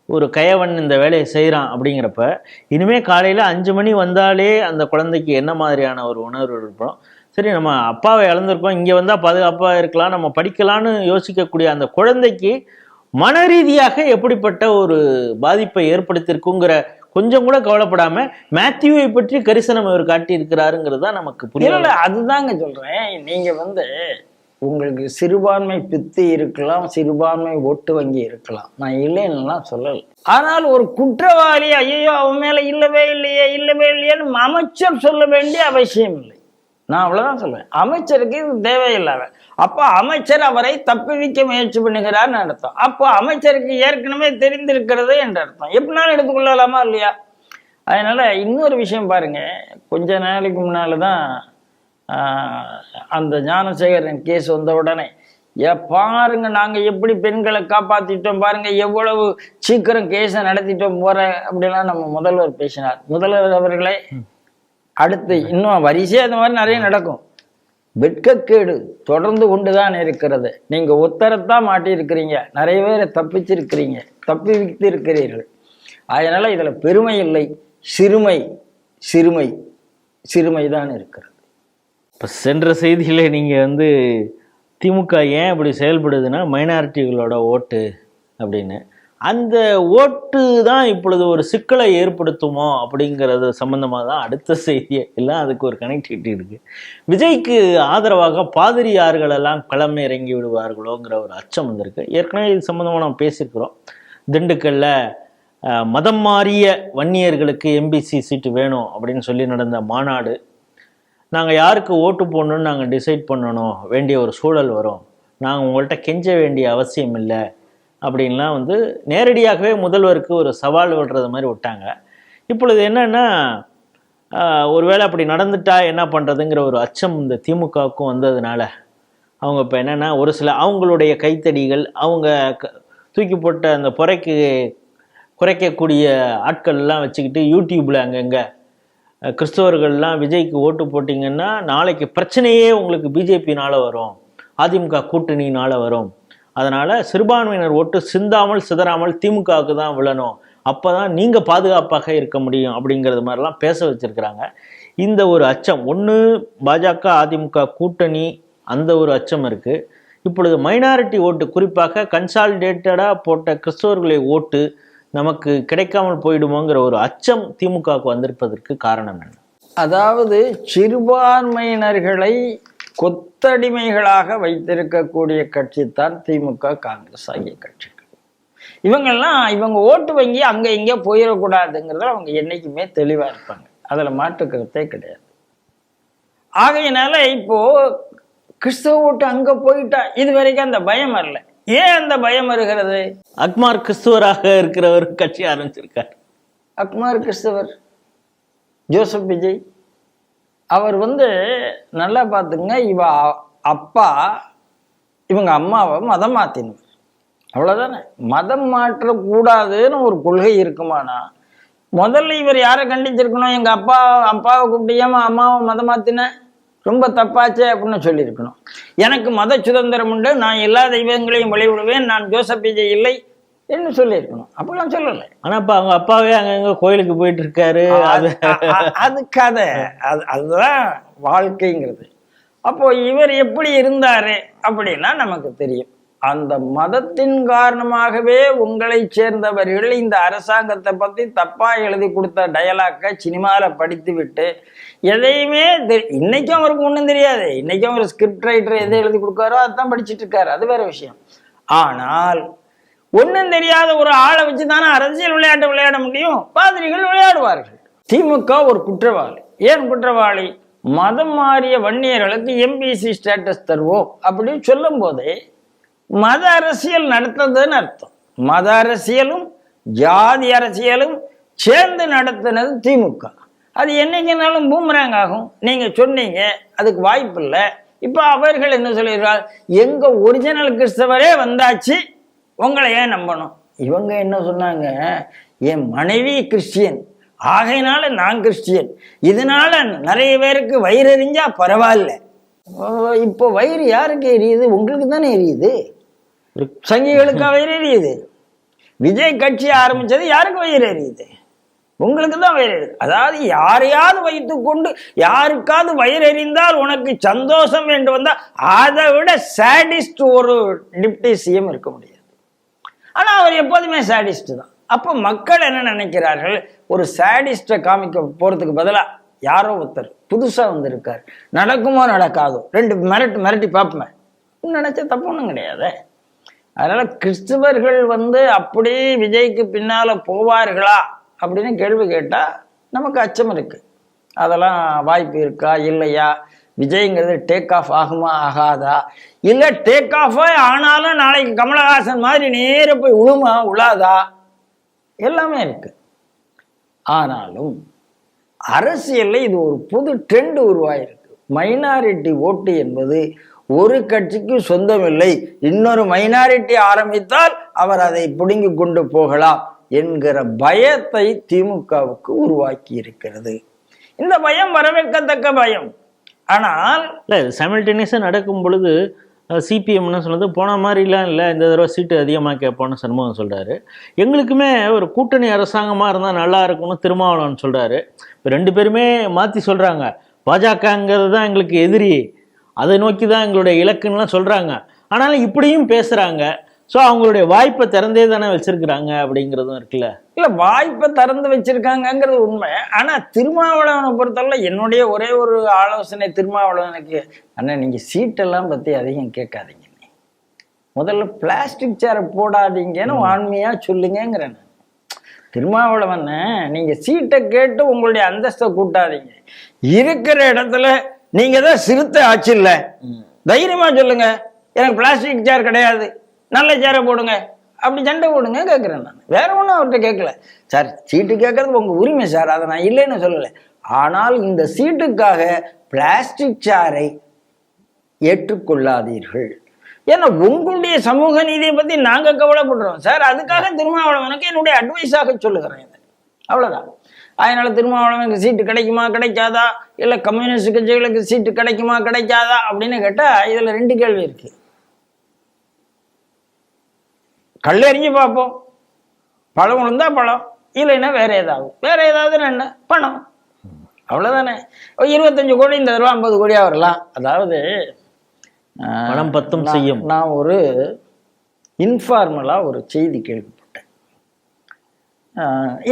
ஒரு கயவன் இந்த வேலையை செய்கிறான். அப்படிங்கிறப்ப இனிமே காலையில் 5 மணி வந்தாலே அந்த குழந்தைக்கு என்ன மாதிரியான ஒரு உணர்வு இருப்போம்? சரி, நம்ம அப்பாவை இழந்திருக்கோம், இங்கே வந்தால் பாதுகாப்பாக இருக்கலாம், நம்ம படிக்கலான்னு யோசிக்கக்கூடிய அந்த குழந்தைக்கு மன ரீதியாக எப்படிப்பட்ட ஒரு பாதிப்பை ஏற்படுத்தியிருக்குங்கிற கொஞ்சம் கூட கவலைப்படாம மேத்யூவை பற்றி கரிசனம் அவர் காட்டி இருக்கிறாருங்கிறது தான் நமக்கு புரியல. அதுதாங்க சொல்றேன். நீங்க உங்களுக்கு சிறுபான்மை பித்து இருக்கலாம், சிறுபான்மை ஓட்டு வங்கி இருக்கலாம், நான் இல்லைன்னுலாம் சொல்லலை. ஆனால் ஒரு குற்றவாளி ஐயோ அவன் மேல இல்லவே இல்லையேன்னு அமைச்சர் சொல்ல வேண்டிய அவசியம் இல்லை. நான் அவ்வளவுதான் சொல்லுவேன். அமைச்சருக்கு இது தேவையில்லாத, அப்போ அமைச்சர் அவரை தப்புவிக்க முயற்சி பண்ணுகிறார்னு அர்த்தம். அப்போ அமைச்சருக்கு ஏற்கனவே தெரிந்திருக்கிறது என்ற அர்த்தம். எப்படினாலும் எடுத்துக்கொள்ளலாமா இல்லையா? அதனால இன்னொரு விஷயம் பாருங்க, கொஞ்ச நாளைக்கு முன்னால்தான் அந்த ஞானசேகரன் கேஸ் வந்த உடனே பாருங்க நாங்க எப்படி பெண்களை காப்பாத்திட்டோம் பாருங்க, எவ்வளவு சீக்கிரம் கேஸை நடத்திட்டோம் போற அப்படிலாம் நம்ம முதல்வர் பேசினார். முதல்வர் அவர்களே, அடுத்து இன்னும் வரிசையா அந்த மாதிரி நிறைய நடக்கும். வெட்கக்கேடு தொடர்ந்து கொண்டுதான் இருக்கிறது. நீங்க ஒத்தரத்தான் மாட்டியிருக்கிறீங்க, நிறைய பேரை தப்பிச்சிருக்கிறீங்க, தப்பி வைத்து இருக்கிறீர்கள். அதனால இதுல பெருமை இல்லை, சிறுமை சிறுமை சிறுமைதான் இருக்கிறது. இப்போ சென்ற செய்தியில நீங்க திமுக ஏன் இப்படி செயல்படுதுன்னா மைனாரிட்டிகளோட ஓட்டு அப்படின்னு, அந்த ஓட்டு தான் இப்பொழுது ஒரு சிக்கலை ஏற்படுத்துமோ அப்படிங்கிறது சம்பந்தமாக தான் அடுத்த செய்தியை எல்லாம் அதுக்கு ஒரு கனெக்டிவிட்டி இருக்கு. விஜய்க்கு ஆதரவாக பாதிரியார்கள் எல்லாம் களம் இறங்கி விடுவார்களோங்கிற ஒரு அச்சம் வந்திருக்கு. ஏற்கனவே இது சம்பந்தமாக நம்ம பேசியிருக்கிறோம். திண்டுக்கல்ல மதம் மாறிய வன்னியர்களுக்கு எம்பிசி சீட்டு வேணும் அப்படின்னு சொல்லி நடந்த மாநாடு, நாங்கள் யாருக்கு ஓட்டு போடணும்னு நாங்கள் டிசைட் பண்ணணும் வேண்டிய ஒரு சூழல் வரும், நாங்கள் உங்கள்கிட்ட கெஞ்ச வேண்டிய அவசியம் இல்லை அப்படின்லாம் நேரடியாகவே முதல்வருக்கு ஒரு சவால் விடுறது மாதிரி விட்டாங்க. இப்பொழுது என்னன்னா, ஒருவேளை அப்படி நடந்துட்டா என்ன பண்ணுறதுங்கிற ஒரு அச்சம் இந்த திமுகவுக்கும் வந்ததுனால அவங்க இப்போ என்னென்னா, ஒரு சில அவங்களுடைய கைத்தடிகள், அவங்க தூக்கி போட்ட அந்த குறைக்கக்கூடிய ஆட்கள்லாம் வச்சுக்கிட்டு யூடியூப்பில் அங்கங்கே கிறிஸ்தவர்கள்லாம் விஜய்க்கு ஓட்டு போட்டிங்கன்னா நாளைக்கு பிரச்சனையே உங்களுக்கு பிஜேபினால வரும், அதிமுக கூட்டணியினால வரும், அதனால் சிறுபான்மையினர் ஓட்டு சிந்தாமல் சிதறாமல் திமுகவுக்கு தான் விழணும், அப்போ தான் நீங்கள் பாதுகாப்பாக இருக்க முடியும் அப்படிங்கிறது மாதிரிலாம் பேச வச்சுருக்கிறாங்க. இந்த ஒரு அச்சம் ஒன்று பாஜக அதிமுக கூட்டணி, அந்த ஒரு அச்சம் இருக்குது. இப்பொழுது மைனாரிட்டி ஓட்டு, குறிப்பாக கன்சாலிடேட்டடாக போட்ட கிறிஸ்தவர்களை ஓட்டு நமக்கு கிடைக்காமல் போயிடுமோங்கிற ஒரு அச்சம் திமுகவுக்கு வந்திருப்பதற்கு காரணம் என்ன? அதாவது சிறுபான்மையினர்களை கொத்தடிமைகளாக வைத்திருக்கக்கூடிய கட்சி தான் திமுக, காங்கிரஸ் ஆகிய கட்சிகள். இவங்க ஓட்டு வங்கி அங்க இங்கே போயிடக்கூடாதுங்கிறத அவங்க என்னைக்குமே தெளிவா இருப்பாங்க, அதுல மாற்றுக்கிறதே கிடையாது. ஆகையினால இப்போ கிறிஸ்தவ ஓட்டு அங்க போயிட்டா இது வரைக்கும் அந்த பயம் வரல. ஏன் அந்த பயம் வருகிறது? அக்மார் கிறிஸ்துவராக இருக்கிறவர் கட்சி ஆரம்பிச்சிருக்கார். அக்மார் கிறிஸ்தவர், ஜோசப் விஜய் அவர் நல்லா பார்த்துங்க, அப்பா இவங்க அம்மாவை மதம் மாத்தினவர், அவ்வளவுதானே. மதம் மாற்றக்கூடாதுன்னு ஒரு கொள்கை இருக்குமானா முதல்ல இவர் யாரை கண்டிச்சிருக்கணும்? எங்க அப்பாவை கூப்பிட்டியாம அம்மாவை மதம் மாத்தின ரொம்ப தப்பாச்சே அப்படின்னு சொல்லியிருக்கணும். எனக்கு மத சுதந்திரம் உண்டு, நான் எல்லா தெய்வங்களையும் வழிவிடுவேன், நான் ஜோசப் விஜய் இல்லை என்று சொல்லியிருக்கணும். அப்படிலாம் சொல்லலை. ஆனா இப்ப அவங்க அப்பாவே அங்கங்க கோயிலுக்கு போயிட்டு இருக்காரு. அது கதை, அதுதான் வாழ்க்கைங்கிறது. அப்போ இவர் எப்படி இருந்தாரு அப்படின்னா நமக்கு தெரியும். அந்த மதத்தின் காரணமாகவே உங்களை சேர்ந்தவர்கள் இந்த அரசாங்கத்தை பத்தி தப்பா எழுதி கொடுத்த டயலாக்கை சினிமாவில் படித்து விட்டு எதையுமே இன்னைக்கும் அவருக்கு ஒன்றும் தெரியாது. இன்னைக்கும் அவர் ஸ்கிரிப்ட் ரைட்டர் எதை எழுதி கொடுக்காரோ அதுதான் படிச்சுட்டு இருக்காரு, அது வேற விஷயம். ஆனால் ஒன்றும் தெரியாத ஒரு ஆளை வச்சு தானே அரசியல் விளையாட்டு விளையாட முடியும். பாதிரிகள் விளையாடுவார்கள். திமுக ஒரு குற்றவாளி. ஏன் குற்றவாளி? மதம் மாறிய வன்னியர்களுக்கு எம்பிசி ஸ்டேட்டஸ் தருவோம் அப்படின்னு சொல்லும் போதே மத அரசியல் நடத்துறதுன்னு அர்த்தம். மத அரசியலும் ஜாதி அரசியலும் சேர்ந்து நடத்தினது திமுக. அது என்னைக்குனாலும் பூமராங் ஆகும். நீங்க சொன்னீங்க, அதுக்கு வாய்ப்பு இல்லை. இப்ப அவர்கள் என்ன சொல்லிடுறாங்க? எங்க ஒரிஜினல் கிறிஸ்தவரே வந்தாச்சு, உங்களை ஏன் நம்பணும்? இவங்க என்ன சொன்னாங்க? என் மனைவி கிறிஸ்டியன், ஆகையினால நான் கிறிஸ்டியன், இதனால நிறைய பேருக்கு வயிறு எரிஞ்சா பரவாயில்ல. இப்போ வயிறு யாருக்கு எரியுது? உங்களுக்கு தானே எரியுது. சங்கிகளுக்கா வயிறு எரியுது? விஜய் கட்சி ஆரம்பிச்சது யாருக்கு வயிறு எரியுது? உங்களுக்கு தான் வயிறு எரியுது. அதாவது யாரையாவது வைத்துக் கொண்டு யாருக்காவது வயிறு எறிந்தால் உனக்கு சந்தோஷம் என்று வந்தா அதை விட சாடிஸ்ட் ஒரு டிப்டி சிஎம் இருக்க முடியாது. ஆனா அவர் எப்போதுமே சாடிஸ்ட் தான். அப்போ மக்கள் என்ன நினைக்கிறார்கள்? ஒரு சாடிஸ்டை காமிக்க போறதுக்கு பதிலா யாரோ ஒருத்தர் புதுசா வந்திருக்காரு, நடக்குமோ நடக்காதோ, ரெண்டு மிரட்டி பார்ப்போமே நினைச்ச தப்பு ஒன்றும் கிடையாது. அதனால கிறிஸ்துவர்கள் அப்படி விஜய்க்கு பின்னால போவார்களா அப்படின்னு கேள்வி கேட்டா நமக்கு அச்சம் இருக்கு. அதெல்லாம் வாய்ப்பு இருக்கா இல்லையா? விஜய்ங்கிறது டேக் ஆஃப் ஆகுமா ஆகாதா? இல்ல டேக் ஆஃப் ஆனாலும் நாளைக்கு கமலஹாசன் மாதிரி நேர போய் உழுமா உழாதா? எல்லாமே இருக்கு. ஆனாலும் அரசியல்ல இது ஒரு புது ட்ரெண்ட் உருவாயிருக்கு. மைனாரிட்டி ஓட்டு என்பது ஒரு கட்சிக்கு சொந்தமில்லை, இன்னொரு மைனாரிட்டி ஆரம்பித்தால் அவர் அதை பிடுங்கி கொண்டு போகலாம் என்கிற பயத்தை திமுகவுக்கு உருவாக்கி இருக்கிறது. இந்த பயம் வரவேற்கத்தக்க பயம். ஆனால் சைமல்டேனியஸா நடக்கும் பொழுது சிபிஎம்னு சொன்னது போன மாதிரிலாம் இல்லை, இந்த தடவை சீட்டு அதிகமாக கேட்போன்னு சண்முகம் சொல்கிறாரு. எங்களுக்குமே ஒரு கூட்டணி அரசாங்கமாக இருந்தால் நல்லா இருக்கும்னு திருமாவளவன் சொல்கிறாரு. இப்போ ரெண்டு பேருமே மாற்றி சொல்கிறாங்க. பாஜகங்கிறது தான் எங்களுக்கு எதிரி, அதை நோக்கி தான் எங்களுடைய இலக்குன்னெலாம் சொல்கிறாங்க. ஆனாலும் இப்படியும் பேசுகிறாங்க. ஸோ அவங்களுடைய வாய்ப்பை திறந்தே தானே வச்சிருக்கிறாங்க அப்படிங்கிறதும் இருக்குல்ல. இல்லை, வாய்ப்பை திறந்து வச்சிருக்காங்கிறது உண்மை. ஆனால் திருமாவளவனை பொறுத்தவரை என்னுடைய ஒரே ஒரு ஆலோசனை திருமாவளவனுக்கு, அண்ணா நீங்கள் சீட்டெல்லாம் பற்றி அதிகம் கேட்காதீங்க, முதல்ல பிளாஸ்டிக் சேரை போடாதீங்கன்னு ஆண்மையாக சொல்லுங்கிறேன். திருமாவளவன் நீங்கள் சீட்டை கேட்டு உங்களுடைய அந்தஸ்தை கூட்டாதீங்க. இருக்கிற இடத்துல நீங்கள் தான் சிறுத்தை ஆச்சு இல்லை, தைரியமாக சொல்லுங்க, எனக்கு பிளாஸ்டிக் சேர் கிடையாது, நல்ல சேரை போடுங்க, அப்படி சண்டை போடுங்க கேட்குறேன் நான். வேற ஒன்றும் அவர்கிட்ட கேட்கல. சார் சீட்டு கேட்கறது உங்கள் உரிமை சார், அதை நான் இல்லைன்னு சொல்லலை. ஆனால் இந்த சீட்டுக்காக பிளாஸ்டிக் சேரை ஏற்றுக்கொள்ளாதீர்கள். ஏன்னா உங்களுடைய சமூக நீதியை பற்றி நாங்கள் கவலைப்படுறோம் சார். அதுக்காக திருமாவளவனுக்கு என்னுடைய அட்வைஸாக சொல்லுகிறேன், அவ்வளோதான். அதனால திருமாவளவனுக்கு சீட்டு கிடைக்குமா கிடைக்காதா, இல்லை கம்யூனிஸ்ட் கட்சிகளுக்கு சீட்டு கிடைக்குமா கிடைக்காதா அப்படின்னு கேட்டால் இதில் ரெண்டு கேள்வி இருக்கு. கல்லெறிஞ்சு பார்ப்போம், பழம் விழுந்தா பழம், இல்லைன்னா வேற ஏதாவது என்ன பணம், அவ்வளவுதானே. 25 கோடி இந்த தடவை 50 கோடியா வரலாம். அதாவது பணம் பத்தும் செய்யும். நான் ஒரு இன்ஃபார்மலா ஒரு செய்தி கேள்விப்பட்டேன்.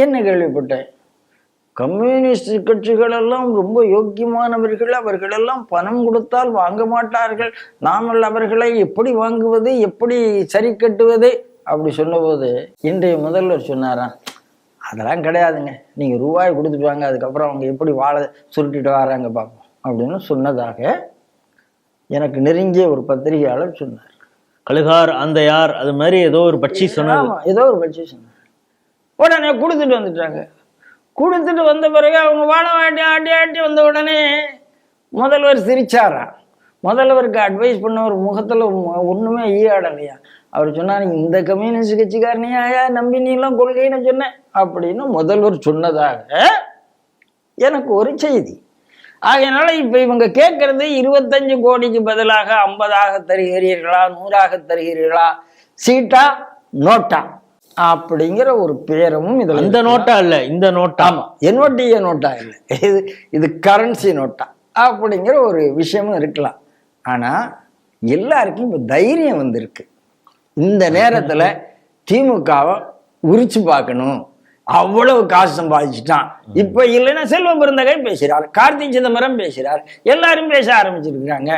என்ன கேள்விப்பட்டேன்? கம்யூனிஸ்ட் கட்சிகள் எல்லாம் ரொம்ப யோக்கியமானவர்கள், அவர்களெல்லாம் பணம் கொடுத்தால் வாங்க மாட்டார்கள், நாமல் அவர்களை எப்படி வாங்குவது, எப்படி சரி கட்டுவது அப்படி சொன்னபோது இன்றைய முதல்வர் சொன்னாராம், அதெல்லாம் கிடையாதுங்க, நீங்கள் ரூபாய் கொடுத்துட்டு வாங்க, அதுக்கப்புறம் அவங்க எப்படி வாழை சுருட்டிட்டு வராங்க பார்ப்போம் அப்படின்னு சொன்னதாக எனக்கு நெருங்கிய ஒரு பத்திரிகையாளர் சொன்னார். கழுகார் அந்த யார் அது மாதிரி ஏதோ ஒரு பட்சி சொன்னார். ஏதோ ஒரு பட்சி சொன்னார். உடனே கொடுத்துட்டு வந்துட்டாங்க. கொடுத்துட்டு வந்த பிறகு அவங்க வாழை ஆட்டி ஆட்டி ஆட்டி வந்த உடனே முதல்வர் சிரிச்சாராம். முதல்வருக்கு அட்வைஸ் பண்ண ஒரு முகத்தில் ஒன்றுமே ஈயாடலையா. அவர் சொன்னார், இந்த கம்யூனிஸ்ட் கட்சிக்காரனையா நம்பி நீ எல்லாம் கொள்கைன்னு சொன்ன அப்படின்னு முதல்வர் சொன்னதாக எனக்கு ஒரு செய்தி. ஆகையினால இப்ப இவங்க கேட்கறது 25 கோடிக்கு பதிலாக 50ஆக தருகிறீர்களா, 100ஆக தருகிறீர்களா, சீட்டா நோட்டா அப்படிங்கிற ஒரு பேரமும் இதுல. இந்த நோட்டா இல்ல, இந்த நோட்டா. ஆமா, NOTA நோட்டா இல்லை, இது கரன்சி நோட்டா அப்படிங்கிற ஒரு விஷயமும் இருக்கலாம். ஆனா எல்லாருக்கும் இப்ப தைரியம் வந்திருக்கு. இந்த நேரத்துல திமுகவை உரிச்சு பார்க்கணும், அவ்வளவு காசு சம்பாதிச்சுட்டான். இப்ப இல்லைன்னா செல்வ பெருந்தகை பேசுறாரு, கார்த்தி சிதம்பரம் பேசுறாரு, எல்லாரும் பேச ஆரம்பிச்சிருக்கிறாங்க.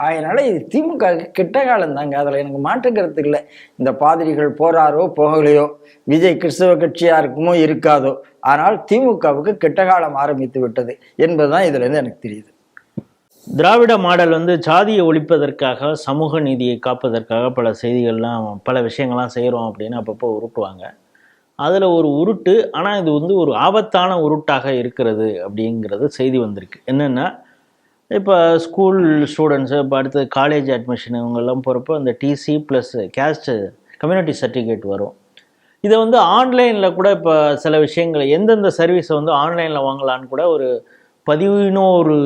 அதனால இது திமுக கிட்ட காலம் தாங்க, அதுல எனக்கு மாற்று கருத்து இல்லை. இந்த பாதிரிகள் போறாரோ போகலையோ, விஜய் கிறிஸ்தவ கட்சியா இருக்குமோ இருக்காதோ, ஆனால் திமுகவுக்கு கிட்ட காலம் ஆரம்பித்து விட்டது என்பதுதான் இதுல இருந்து எனக்கு தெரியுது. திராவிட மாடல் வந்து சாதியை ஒழிப்பதற்காக, சமூக நீதியை காப்பதற்காக பல செய்திகள்லாம், பல விஷயங்கள்லாம் செய்கிறோம் அப்படின்னு அப்பப்போ உருட்டுவாங்க. அதில் ஒரு உருட்டு, ஆனால் இது வந்து ஒரு ஆபத்தான உருட்டாக இருக்கிறது அப்படிங்கிறது செய்தி வந்திருக்கு. என்னென்னா, இப்போ ஸ்கூல் ஸ்டூடெண்ட்ஸு, இப்போ அடுத்து காலேஜ் அட்மிஷன் இவங்கெல்லாம் போகிறப்போ அந்த TC plus caste community certificate வரும். இதை வந்து ஆன்லைனில் கூட இப்போ சில விஷயங்கள், எந்தெந்த சர்வீஸை வந்து ஆன்லைனில் வாங்கலான்னு கூட ஒரு 11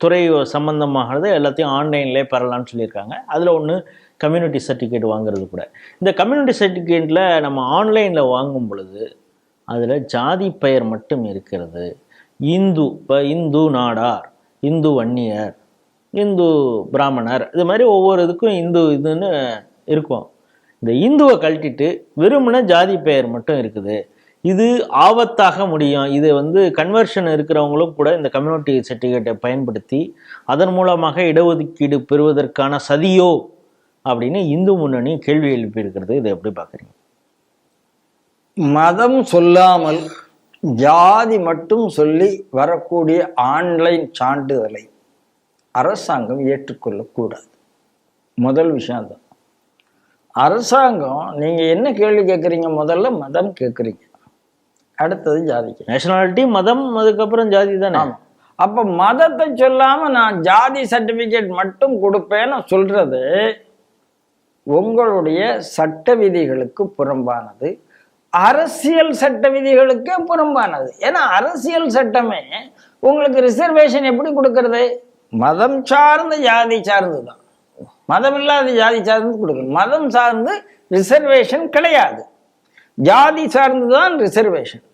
துறை சம்பந்தமாகிறது எல்லாத்தையும் ஆன்லைன்லேயே பெறலான்னு சொல்லியிருக்காங்க. அதில் ஒன்று கம்யூனிட்டி சர்டிஃபிகேட் வாங்குறது கூட. இந்த கம்யூனிட்டி சர்டிஃபிகேட்டில் நம்ம ஆன்லைனில் வாங்கும் பொழுது அதில் ஜாதி பெயர் மட்டும் இருக்கிறது. இந்து, இப்போ இந்து நாடார், இந்து வன்னியர், இந்து பிராமணர், இது மாதிரி ஒவ்வொரு இதுக்கும் இந்து இதுன்னு இருக்கும். இந்த இந்துவை கழட்டிட்டு வெறுமனே ஜாதி பெயர் மட்டும் இருக்குது. இது ஆபத்தாக முடியும். இது வந்து கன்வர்ஷன் இருக்கிறவங்களும் கூட இந்த கம்யூனிட்டி சர்டிஃபிகேட்டை பயன்படுத்தி அதன் மூலமாக இடஒதுக்கீடு பெறுவதற்கான சதியோ அப்படின்னு இந்து முன்னணி கேள்வி எழுப்பியிருக்கிறது. இதை எப்படி பார்க்குறீங்க? மதம் சொல்லாமல் ஜாதி மட்டும் சொல்லி வரக்கூடிய ஆன்லைன் சான்றிதழை அரசாங்கம் ஏற்றுக்கொள்ளக்கூடாது. முதல் விஷயம் தான். அரசாங்கம் நீங்க என்ன கேள்வி கேட்குறீங்க? முதல்ல மதம் கேட்குறீங்க, அடுத்தது ஜாதிக்கு. நேஷனாலிட்டி, மதம், அதுக்கப்புறம் ஜாதி தானே. ஆமா. அப்ப மதத்தை சொல்லாம நான் ஜாதி சர்டிபிகேட் மட்டும் கொடுப்பேன்னு சொல்றது உங்களுடைய சட்ட விதிகளுக்கு புறம்பானது, அரசியல் சட்ட விதிகளுக்கே புறம்பானது. ஏன்னா அரசியல் சட்டமே உங்களுக்கு ரிசர்வேஷன் எப்படி கொடுக்கறது? மதம் சார்ந்த ஜாதி சார்ந்து தான், மதம் இல்லாத ஜாதி சார்ந்து கொடுக்கணும். மதம் சார்ந்து ரிசர்வேஷன் கிடையாது, ஜாதி சார்ந்துதான் ரிசர்வேஷன்.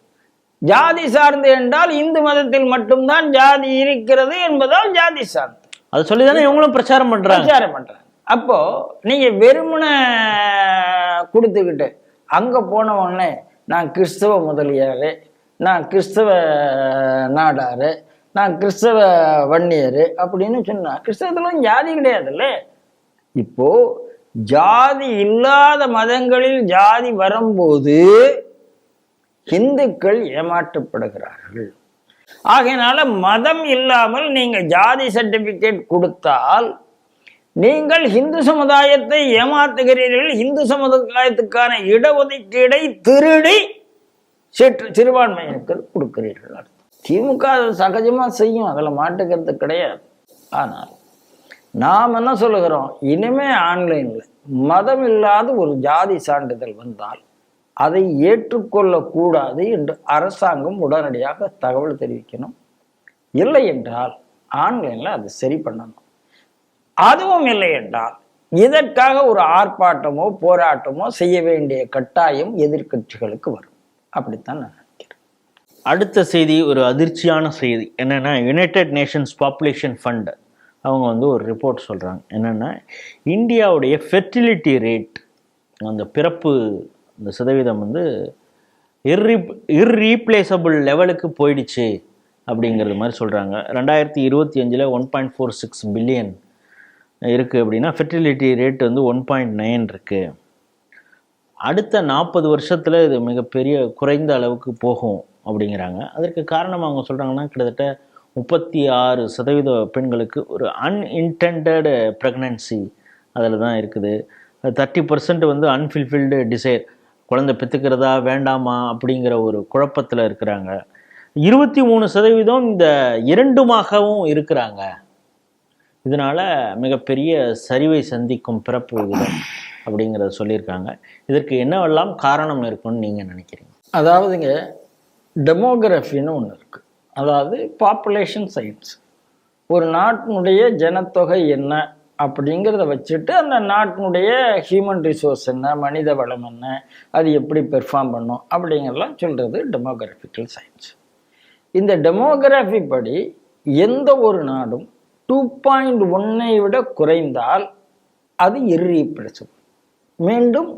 ஜாதி சார்ந்து என்றால் இந்து மதத்தில் மட்டும்தான் ஜாதி இருக்கிறது என்பதால் ஜாதி சார்ந்து. அது சொல்லிதானே இவங்களும் பிரச்சாரம் பண்றாங்க. அப்போ நீங்க வெறுமன கொடுத்துக்கிட்டு அங்க போன உடனே நான் கிறிஸ்தவ முதலியாரு, நான் கிறிஸ்தவ நாடாரு, நான் கிறிஸ்தவ வன்னியரு அப்படின்னு சொன்னா கிறிஸ்தவத்துல ஜாதி கிடையாதுல்ல. இப்போ ஜாதி இல்லாத மதங்களில் ஜாதி வரும்போது இந்துக்கள் ஏமாற்றப்படுகிறார்கள். ஆகையினால மதம் இல்லாமல் நீங்க ஜாதி சர்டிபிகேட் கொடுத்தால் நீங்கள் இந்து சமுதாயத்தை ஏமாத்துகிறீர்கள். இந்து சமுதாயத்துக்கான இடஒதுக்கீடை திருடி சிறுபான்மையினருக்கு கொடுக்கிறீர்கள். திமுக சகஜமா செய்யும், அதுல மாட்டுக்கிறது கிடையாது. ஆனால் நாம் என்ன சொல்லுகிறோம்? இனிமே ஆன்லைன்ல மதம் இல்லாத ஒரு ஜாதி சான்றிதழ் வந்தால் அதை ஏற்றுக்கொள்ளக்கூடாது என்று அரசாங்கம் உடனடியாக தகவல் தெரிவிக்கணும். இல்லை என்றால் ஆன்லைன்ல அது சரி பண்ணணும். அதுவும் இல்லை என்றால் இதற்காக ஒரு ஆர்ப்பாட்டமோ போராட்டமோ செய்ய வேண்டிய கட்டாயம் எதிர்க்கட்சிகளுக்கு வரும். அப்படித்தான் நான் நினைக்கிறேன். அடுத்த செய்தி ஒரு அதிர்ச்சியான செய்தி. என்னன்னா, யுனைடெட் நேஷன்ஸ் பாப்புலேஷன் ஃபண்ட் அவங்க வந்து ஒரு ரிப்போர்ட் சொல்கிறாங்க. என்னென்னா, இந்தியாவுடைய ஃபெர்டிலிட்டி ரேட், அந்த பிறப்பு அந்த சதவீதம் வந்து இர்ரீப்ளேசபிள் லெவலுக்கு போயிடுச்சு அப்படிங்கிறது மாதிரி சொல்கிறாங்க. 2025 1.46 பில்லியன் இருக்குது அப்படின்னா ஃபெர்டிலிட்டி ரேட் வந்து 1.9 இருக்குது. அடுத்த 40 வருஷத்தில் இது மிகப்பெரிய குறைந்த அளவுக்கு போகும் அப்படிங்கிறாங்க. அதற்கு காரணம் அவங்க சொல்கிறாங்கன்னா, கிட்டத்தட்ட 36% பெண்களுக்கு ஒரு அன்இன்டெண்டட் ப்ரெக்னன்சி அதில் தான் இருக்குது. 30% வந்து அன்ஃபில்ஃபில்டு டிசைர், குழந்தை பெற்றுக்கிறதா வேண்டாமா அப்படிங்கிற ஒரு குழப்பத்தில் இருக்கிறாங்க. 23% இந்த இரண்டுமாகவும் இருக்கிறாங்க. இதனால் மிகப்பெரிய சரிவை சந்திக்கும் பிறப்பு விகிதம் அப்படிங்கிறத சொல்லியிருக்காங்க. இதற்கு என்னவெல்லாம் காரணம் இருக்குன்னு நீங்கள் நினைக்கிறீங்க? அதாவதுங்க, டெமோகிராஃபின்னு ஒன்று இருக்குது. அதாவது பாப்புலேஷன் சயின்ஸ். ஒரு நாட்டினுடைய ஜனத்தொகை என்ன அப்படிங்கிறத வச்சுட்டு அந்த நாட்டினுடைய ஹியூமன் ரிசோர்ஸ் என்ன, மனித வளம் என்ன, அது எப்படி பெர்ஃபார்ம் பண்ணும் அப்படிங்கிறலாம் சொல்கிறது டெமோகிராஃபிக்கல் சயின்ஸ். இந்த டெமோகிராஃபி படி எந்த ஒரு நாடும் 2.1 விட குறைந்தால் அது இர்ரீப்ளேசபிள். மீண்டும்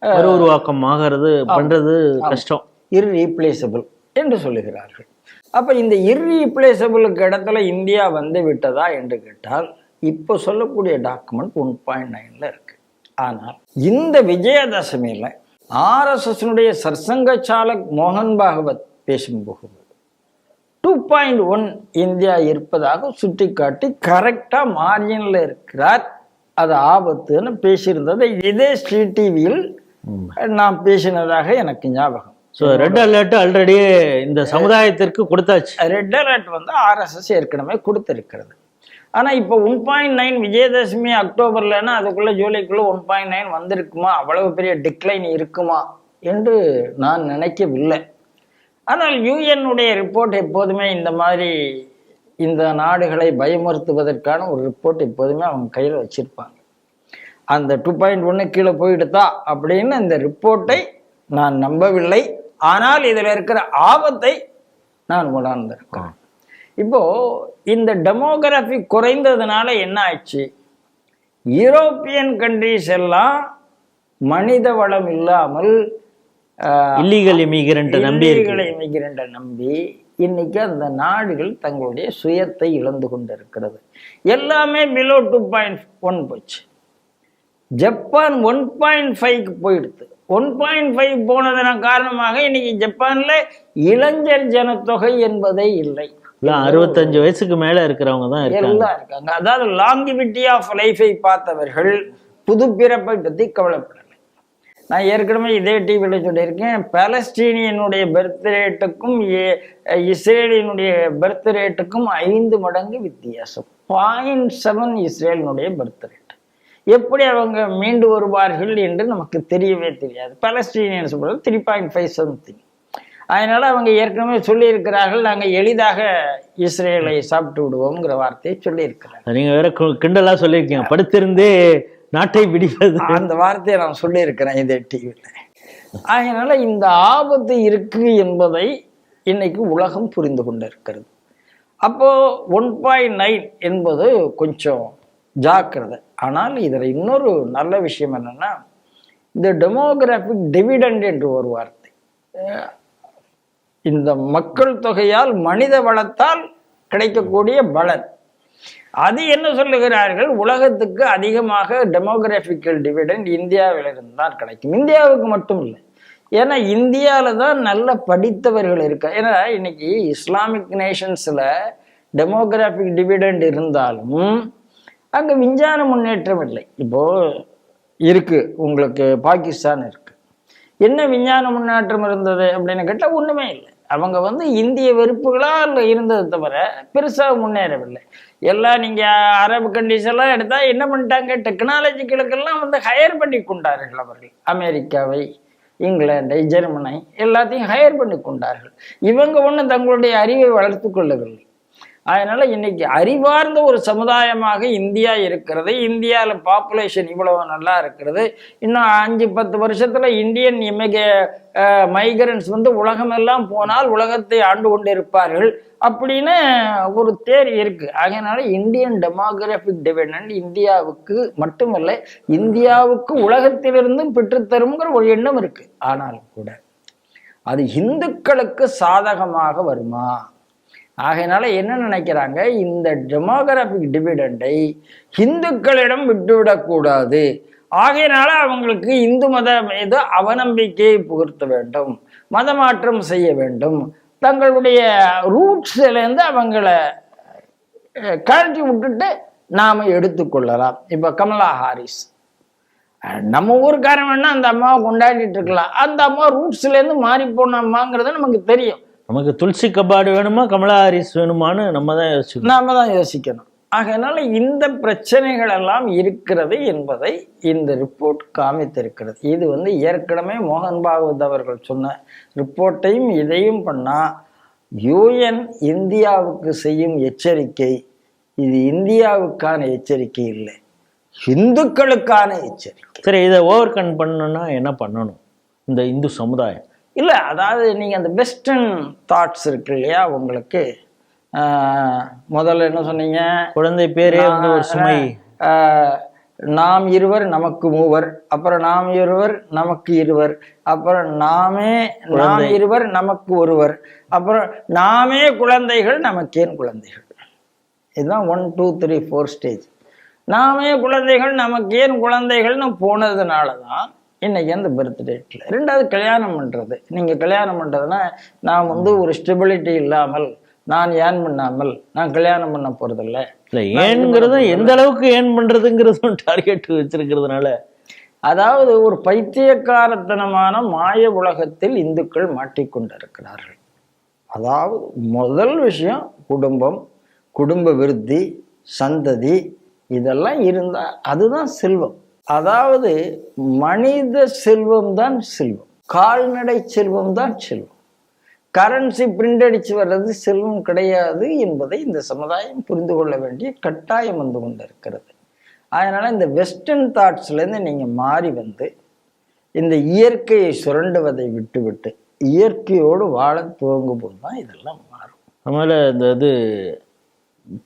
மறுஉருவாக்கம் ஆகிறது பண்றது கஷ்டம், இர்ரீப்ளேசபிள் என்று சொல்லுகிறார்கள். அப்போ இந்த இர்ரீப்ளேசபிளுக்கு இடத்துல இந்தியா வந்து விட்டதா என்று கேட்டால் இப்போ சொல்லக்கூடிய டாக்குமெண்ட் 1.9 இருக்கு. ஆனால் இந்த விஜயதசமியில் ஆர்எஸ்எஸ்னுடைய சர்சங்க சாலக் மோகன் பாகவத் பேசும்போது 2.1 இந்தியா இருப்பதாக சுட்டிக்காட்டி கரெக்டாக மார்ஜினில் இருக்கிறார். அது ஆபத்துன்னு பேசியிருந்ததை இதே ஸ்ரீ டிவியில் நான் பேசினதாக எனக்கு ஞாபகம். ஸோ ரெட் அலர்ட் ஆல்ரெடி இந்த சமுதாயத்திற்கு கொடுத்தாச்சு. ரெட் அலர்ட் வந்து ஆர்எஸ்எஸ் ஏற்கனவே கொடுத்திருக்கிறது. ஆனால் இப்போ 1.9 விஜயதசமி அக்டோபர்லன்னா அதுக்குள்ளே ஜூலைக்குள்ளே 1.9 வந்திருக்குமா, அவ்வளவு பெரிய டிக்ளைன் இருக்குமா என்று நான் நினைக்கவில்லை. ஆனால் யூஎன்னுடைய ரிப்போர்ட் எப்போதுமே இந்த மாதிரி இந்த நாடுகளை பயமுறுத்துவதற்கான ஒரு ரிப்போர்ட் எப்போதுமே அவங்க கையில் வச்சிருப்பாங்க. அந்த 2.1 கீழே போயிடுதா அப்படின்னு இந்த ரிப்போர்ட்டை நான் நம்பவில்லை. ஆனால் இதில் இருக்கிற ஆபத்தை நான் உணர்ந்திருக்கேன். இப்போ இந்த டெமோகிராஃபி குறைந்ததுனால என்ன ஆச்சு? யூரோப்பியன் கண்ட்ரிஸ் எல்லாம் மனித வளம் இல்லாமல் இல்லீகல் இமிகிரண்ட் நம்பி இன்னைக்கு அந்த நாடுகள் தங்களுடைய சுயத்தை இழந்து கொண்டிருக்கிறது. எல்லாமே பிலோ 2.1 போச்சு. ஜப்பான் 1.5க்கு போயிடுது. 1.5 போனதன் காரணமாக இன்னைக்கு ஜப்பான்ல இளைஞர் ஜனத்தொகை என்பதே இல்லை. 65 வயசுக்கு மேல இருக்கிறவங்க தான் இருக்காங்க. அதாவது லாங்கிவிட்டி ஆஃப் லைஃபை பார்த்தவர்கள் புது பிறப்பை பத்தி கவலைப்படலை. நான் ஏற்கனவே இதே டிவியில் சொல்லியிருக்கேன், பாலஸ்தீனியனுடைய பர்த் ரேட்டுக்கும் இஸ்ரேலினுடைய பர்த் ரேட்டுக்கும் 5 மடங்கு வித்தியாசம். 0.7 இஸ்ரேலினுடைய பர்த் ரேட். எப்படி அவங்க மீண்டு வருவார்கள் என்று நமக்கு தெரியவே தெரியாது. Palestinians 3.5 something. அதனால அவங்க ஏற்கனவே சொல்லியிருக்கிறார்கள், நாங்கள் எளிதாக இஸ்ரேலை சாப்பிட்டு விடுவோம்ங்கிற வார்த்தையை சொல்லியிருக்கிறாங்க. நீங்க வேற கிண்டலா சொல்லியிருக்கீங்க, படுத்திருந்தே நாட்டை பிடிப்பது, அந்த வார்த்தையை நான் சொல்லியிருக்கிறேன் இதே டிவியில். அதனால இந்த ஆபத்து இருக்கு என்பதை இன்னைக்கு உலகம் புரிந்து கொண்டு இருக்கிறது. அப்போ 1.9 என்பது கொஞ்சம் ஜாக்கிரதை. ஆனால் இதில் இன்னொரு நல்ல விஷயம் என்னன்னா, இந்த டெமோகிராபிக் டிவிடெண்ட் என்று ஒரு வார்த்தை, இந்த மக்கள் தொகையால் மனித வளத்தால் கிடைக்கக்கூடிய பலன், அது என்ன சொல்லுகிறார்கள்? உலகத்துக்கு அதிகமாக டெமோகிராபிக்கல் டிவிடெண்ட் இந்தியாவிலிருந்து தான் கிடைக்கும். இந்தியாவுக்கு மட்டும் இல்லை, ஏன்னா இந்தியாவில் தான் நல்ல படித்தவர்கள் இருக்கா. ஏன்னா இன்னைக்கு இஸ்லாமிக் நேஷன்ஸில் டெமோகிராபிக் டிவிடெண்ட் இருந்தாலும் அங்கே விஞ்ஞான முன்னேற்றம் இல்லை. இப்போது இருக்கு, உங்களுக்கு பாகிஸ்தான் இருக்கு. என்ன விஞ்ஞான முன்னேற்றம் இருந்தது அப்படின்னு கேட்டால் ஒன்றுமே இல்லை. அவங்க இந்திய வெறுப்புகளால் இருந்தது தவிர பெருசாக முன்னேறவில்லை. எல்லாம் நீங்கள் அரபு கண்ட்ரிஸ் எல்லாம் எடுத்தால் என்ன பண்ணிட்டாங்க? டெக்னாலஜிகளுக்கெல்லாம் ஹையர் பண்ணி கொண்டார்கள் அவர்கள். அமெரிக்காவை, இங்கிலாண்டை, ஜெர்மனை எல்லாத்தையும் ஹையர் பண்ணி கொண்டார்கள். இவங்க ஒன்றும் தங்களுடைய அறிவை வளர்த்து கொள்ளவில்லை. அதனால இன்னைக்கு அறிவார்ந்த ஒரு சமுதாயமாக இந்தியா இருக்கிறது. இந்தியாவில் பாப்புலேஷன் இவ்வளவு நல்லா இருக்கிறது. இன்னும் 5-10 வருஷத்துல இந்தியன் மைக்ரன்ஸ் உலகமெல்லாம் போனால் உலகத்தை ஆண்டு கொண்டு இருப்பார்கள் அப்படின்னு ஒரு தேரி இருக்கு. அதனால இந்தியன் டெமோகிராபிக் டிவிடெண்ட் இந்தியாவுக்கு மட்டுமல்ல, இந்தியாவுக்கு உலகத்திலிருந்தும் பெற்றுத்தருங்கிற ஒரு எண்ணம் இருக்கு. ஆனாலும் கூட அது இந்துக்களுக்கு சாதகமாக வருமா? ஆகையினால என்ன நினைக்கிறாங்க? இந்த டெமோகிராபிக் டிவிடெண்டை இந்துக்களிடம் விட்டுவிடக்கூடாது. ஆகையினால அவங்களுக்கு இந்து மத மீது அவநம்பிக்கையை புகுத்த வேண்டும், மதமாற்றம் செய்ய வேண்டும், தங்களுடைய ரூட்ஸ்லேருந்து அவங்கள கழட்டி விட்டுட்டு நாம எடுத்துக்கொள்ளலாம். இப்போ கமலா ஹாரிஸ், நம்ம ஊருக்காரன் வேணா அந்த அம்மாவை கொண்டாடிட்டு இருக்கலாம், அந்த அம்மா ரூட்ஸ்லேருந்து மாறி போன அம்மாங்கிறது நமக்கு தெரியும். நமக்கு துளசி கபாடு வேணுமா கமலா ஹாரிஸ் வேணுமான்னு நம்ம தான் யோசிக்கணும். நாம தான் யோசிக்கணும். ஆகையினால இந்த பிரச்சனைகள் எல்லாம் இருக்கிறது என்பதை இந்த ரிப்போர்ட் காமித்திருக்கிறது. இது ஏற்கனவே மோகன் பாகவத் அவர்கள் சொன்ன ரிப்போர்ட்டையும் இதையும் பண்ணா UN இந்தியாவுக்கு செய்யும் எச்சரிக்கை இது இந்தியாவுக்கான எச்சரிக்கை இல்லை, இந்துக்களுக்கான எச்சரிக்கை. சரி, இதை ஓவர் கம் பண்ணணும்னா என்ன பண்ணணும் இந்த இந்து சமுதாயம்? இல்லை, அதாவது நீங்கள் அந்த வெஸ்டர்ன் தாட்ஸ் இருக்கு இல்லையா, உங்களுக்கு முதல்ல என்ன சொன்னீங்க, குழந்தை பேரே ஒரு சுமை, நாம் இருவர் நமக்கு மூவர், அப்புறம் நாம் இருவர் நமக்கு இருவர், அப்புறம் நாம் இருவர் நமக்கு ஒருவர், அப்புறம் நாமே குழந்தைகள் நமக்கேன் குழந்தைகள். இதுதான் 1 2 3 4 ஸ்டேஜ். நாமே குழந்தைகள் நமக்கு ஏன் குழந்தைகள்னு போனதுனால தான் இன்னைக்கு அந்த பர்த்டேட்டில். ரெண்டாவது கல்யாணம் பண்ணுறது. நீங்கள் கல்யாணம் பண்ணுறதுன்னா நான் ஒரு ஸ்டெபிலிட்டி இல்லாமல், நான் ஏன் பண்ணாமல் நான் கல்யாணம் பண்ண போகிறதில்ல. இல்லை, ஏன்ங்கிறது எந்த அளவுக்கு ஏன் பண்ணுறதுங்கிறதும் டார்கெட் வச்சிருக்கிறதுனால, அதாவது ஒரு பைத்தியக்காரத்தனமான மாய உலகத்தில் இந்துக்கள் மாட்டிக்கொண்டிருக்கிறார்கள். அதாவது முதல் விஷயம் குடும்பம், குடும்ப விருத்தி, சந்ததி, இதெல்லாம் இருந்தால் அதுதான் செல்வம். அதாவது மனித செல்வம் தான் செல்வம், கால்நடை செல்வம் தான் செல்வம். கரன்சி பிரிண்ட் அடிச்சு வர்றது செல்வம் கிடையாது என்பதை இந்த சமுதாயம் புரிந்து கொள்ள வேண்டிய கட்டாயம் வந்து கொண்டிருக்கிறது. அதனால இந்த வெஸ்டர்ன் தாட்ஸ்லேருந்து நீங்கள் மாறி இந்த இயற்கையை சுரண்டுவதை விட்டு இயற்கையோடு வாழ துவங்கும் போது தான் இதெல்லாம் மாறும். அதனால இந்த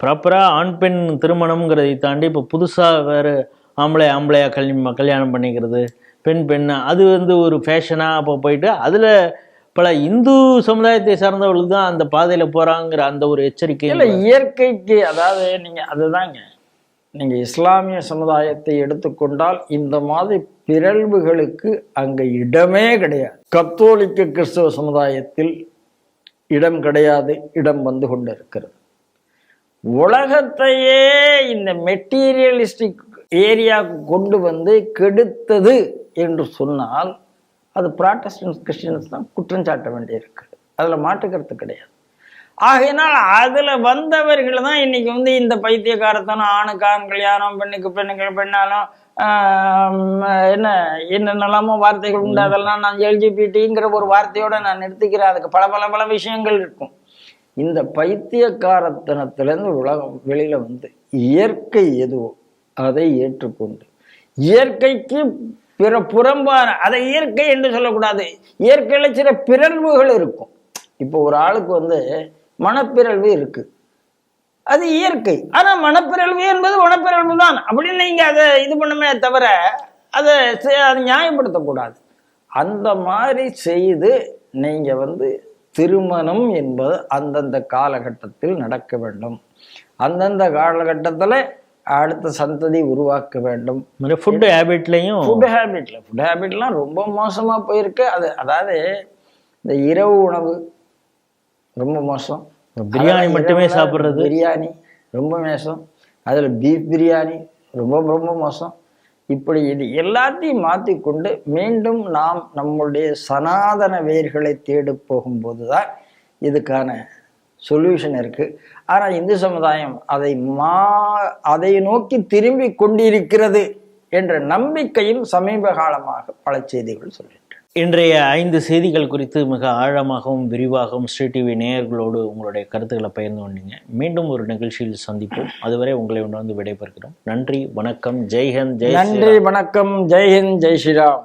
ப்ராப்பராக ஆண் பெண் திருமணம்ங்கிறதை தாண்டி இப்போ புதுசாக வேறு ஆம்பளையா கல்யாணம் பண்ணிக்கிறது, பெண் அது ஒரு ஃபேஷனாக அப்போ போயிட்டு அதில் பல இந்து சமுதாயத்தை சார்ந்தவர்களுக்கு தான் அந்த பாதையில் போகிறாங்கிற அந்த ஒரு எச்சரிக்கை. இல்லை, இயற்கைக்கு அதாவது அதுதாங்க, நீங்கள் இஸ்லாமிய சமுதாயத்தை எடுத்துக்கொண்டால் இந்த மாதிரி பிறழ்வுகளுக்கு அங்கே இடமே கிடையாது. கத்தோலிக்க கிறிஸ்தவ சமுதாயத்தில் இடம் கிடையாது, இடம் வந்து கொண்டு இருக்கிறது. உலகத்தையே இந்த மெட்டீரியலிஸ்டிக் ஏரியாவுக்கு கொண்டு கெடுத்தது என்று சொன்னால் அது ப்ராட்டஸ்டன்ட் கிறிஸ்டியன்ஸ் தான் குற்றம் சாட்ட வேண்டியிருக்கு. அதில் மாற்றுக்கிறது கிடையாது. ஆகையினால் அதில் வந்தவர்கள் தான் இன்னைக்கு இந்த பைத்தியக்காரத்தனம், ஆணுக்கு ஆண் கல்யாணம், பெண்ணுக்கு பெண்ணுக்கு பெண்ணாலும் என்னென்னலாமோ வார்த்தைகள் உண்டு. அதெல்லாம் நான் LGBT ஒரு வார்த்தையோட நான் நிறுத்திக்கிறேன். அதுக்கு பல விஷயங்கள் இருக்கும். இந்த பைத்தியக்காரத்தனத்திலேருந்து உலகம் வெளியில இயற்கை எதுவோ அதை ஏற்றுக்கொண்டு, இயற்கைக்கு புறம்பான அதை இயற்கை என்று சொல்லக்கூடாது. இயற்கையில சில பிறழ்வுகள் இருக்கும். இப்போ ஒரு ஆளுக்கு மனப்பிறழ்வு இருக்கு, அது இயற்கை. ஆனா மனப்பிறழ்வு என்பது மனப்பிறழ்வு தான் அப்படின்னு நீங்க அதை இது பண்ணுமே தவிர அதை நியாயப்படுத்தக்கூடாது. அந்த மாதிரி செய்து நீங்க திருமணம் என்பது அந்தந்த காலகட்டத்தில் நடக்க வேண்டும். அந்தந்த காலகட்டத்தில் அடுத்த சந்ததி உருவாக்க வேண்டும். ஃபுட் ஹேபிட்லாம் ரொம்ப மோசமாக போயிருக்கு. அதாவது இந்த இரவு உணவு ரொம்ப மோசம். பிரியாணி மட்டுமே சாப்பிட்றது, பிரியாணி ரொம்ப மோசம். அதில் பீஃப் பிரியாணி ரொம்ப மோசம். இப்படி இது எல்லாத்தையும் மாற்றிக்கொண்டு மீண்டும் நாம் நம்முடைய சனாதன வேர்களை தேடி போகும்போது தான் இதுக்கான சொல்யூஷன் இருக்குது. ஆனால் இந்து சமுதாயம் அதை நோக்கி திரும்பி கொண்டிருக்கிறது என்ற நம்பிக்கையும் சமீப காலமாக பல செய்திகள் சொல்லிட்டு. இன்றைய 5 செய்திகள் குறித்து மிக ஆழமாகவும் விரிவாகவும் ஸ்ரீ டிவி நேயர்களோடு உங்களுடைய கருத்துக்களை பகிர்ந்து கொண்டீங்க. மீண்டும் ஒரு நிகழ்ச்சியில் சந்திப்போம். அதுவரை உங்களை விடைபெறுகிறோம். நன்றி, வணக்கம், ஜெய்ஹிந்த், ஜெய். நன்றி, வணக்கம், ஜெய்ஹிந்த், ஜெய் ஸ்ரீராம்.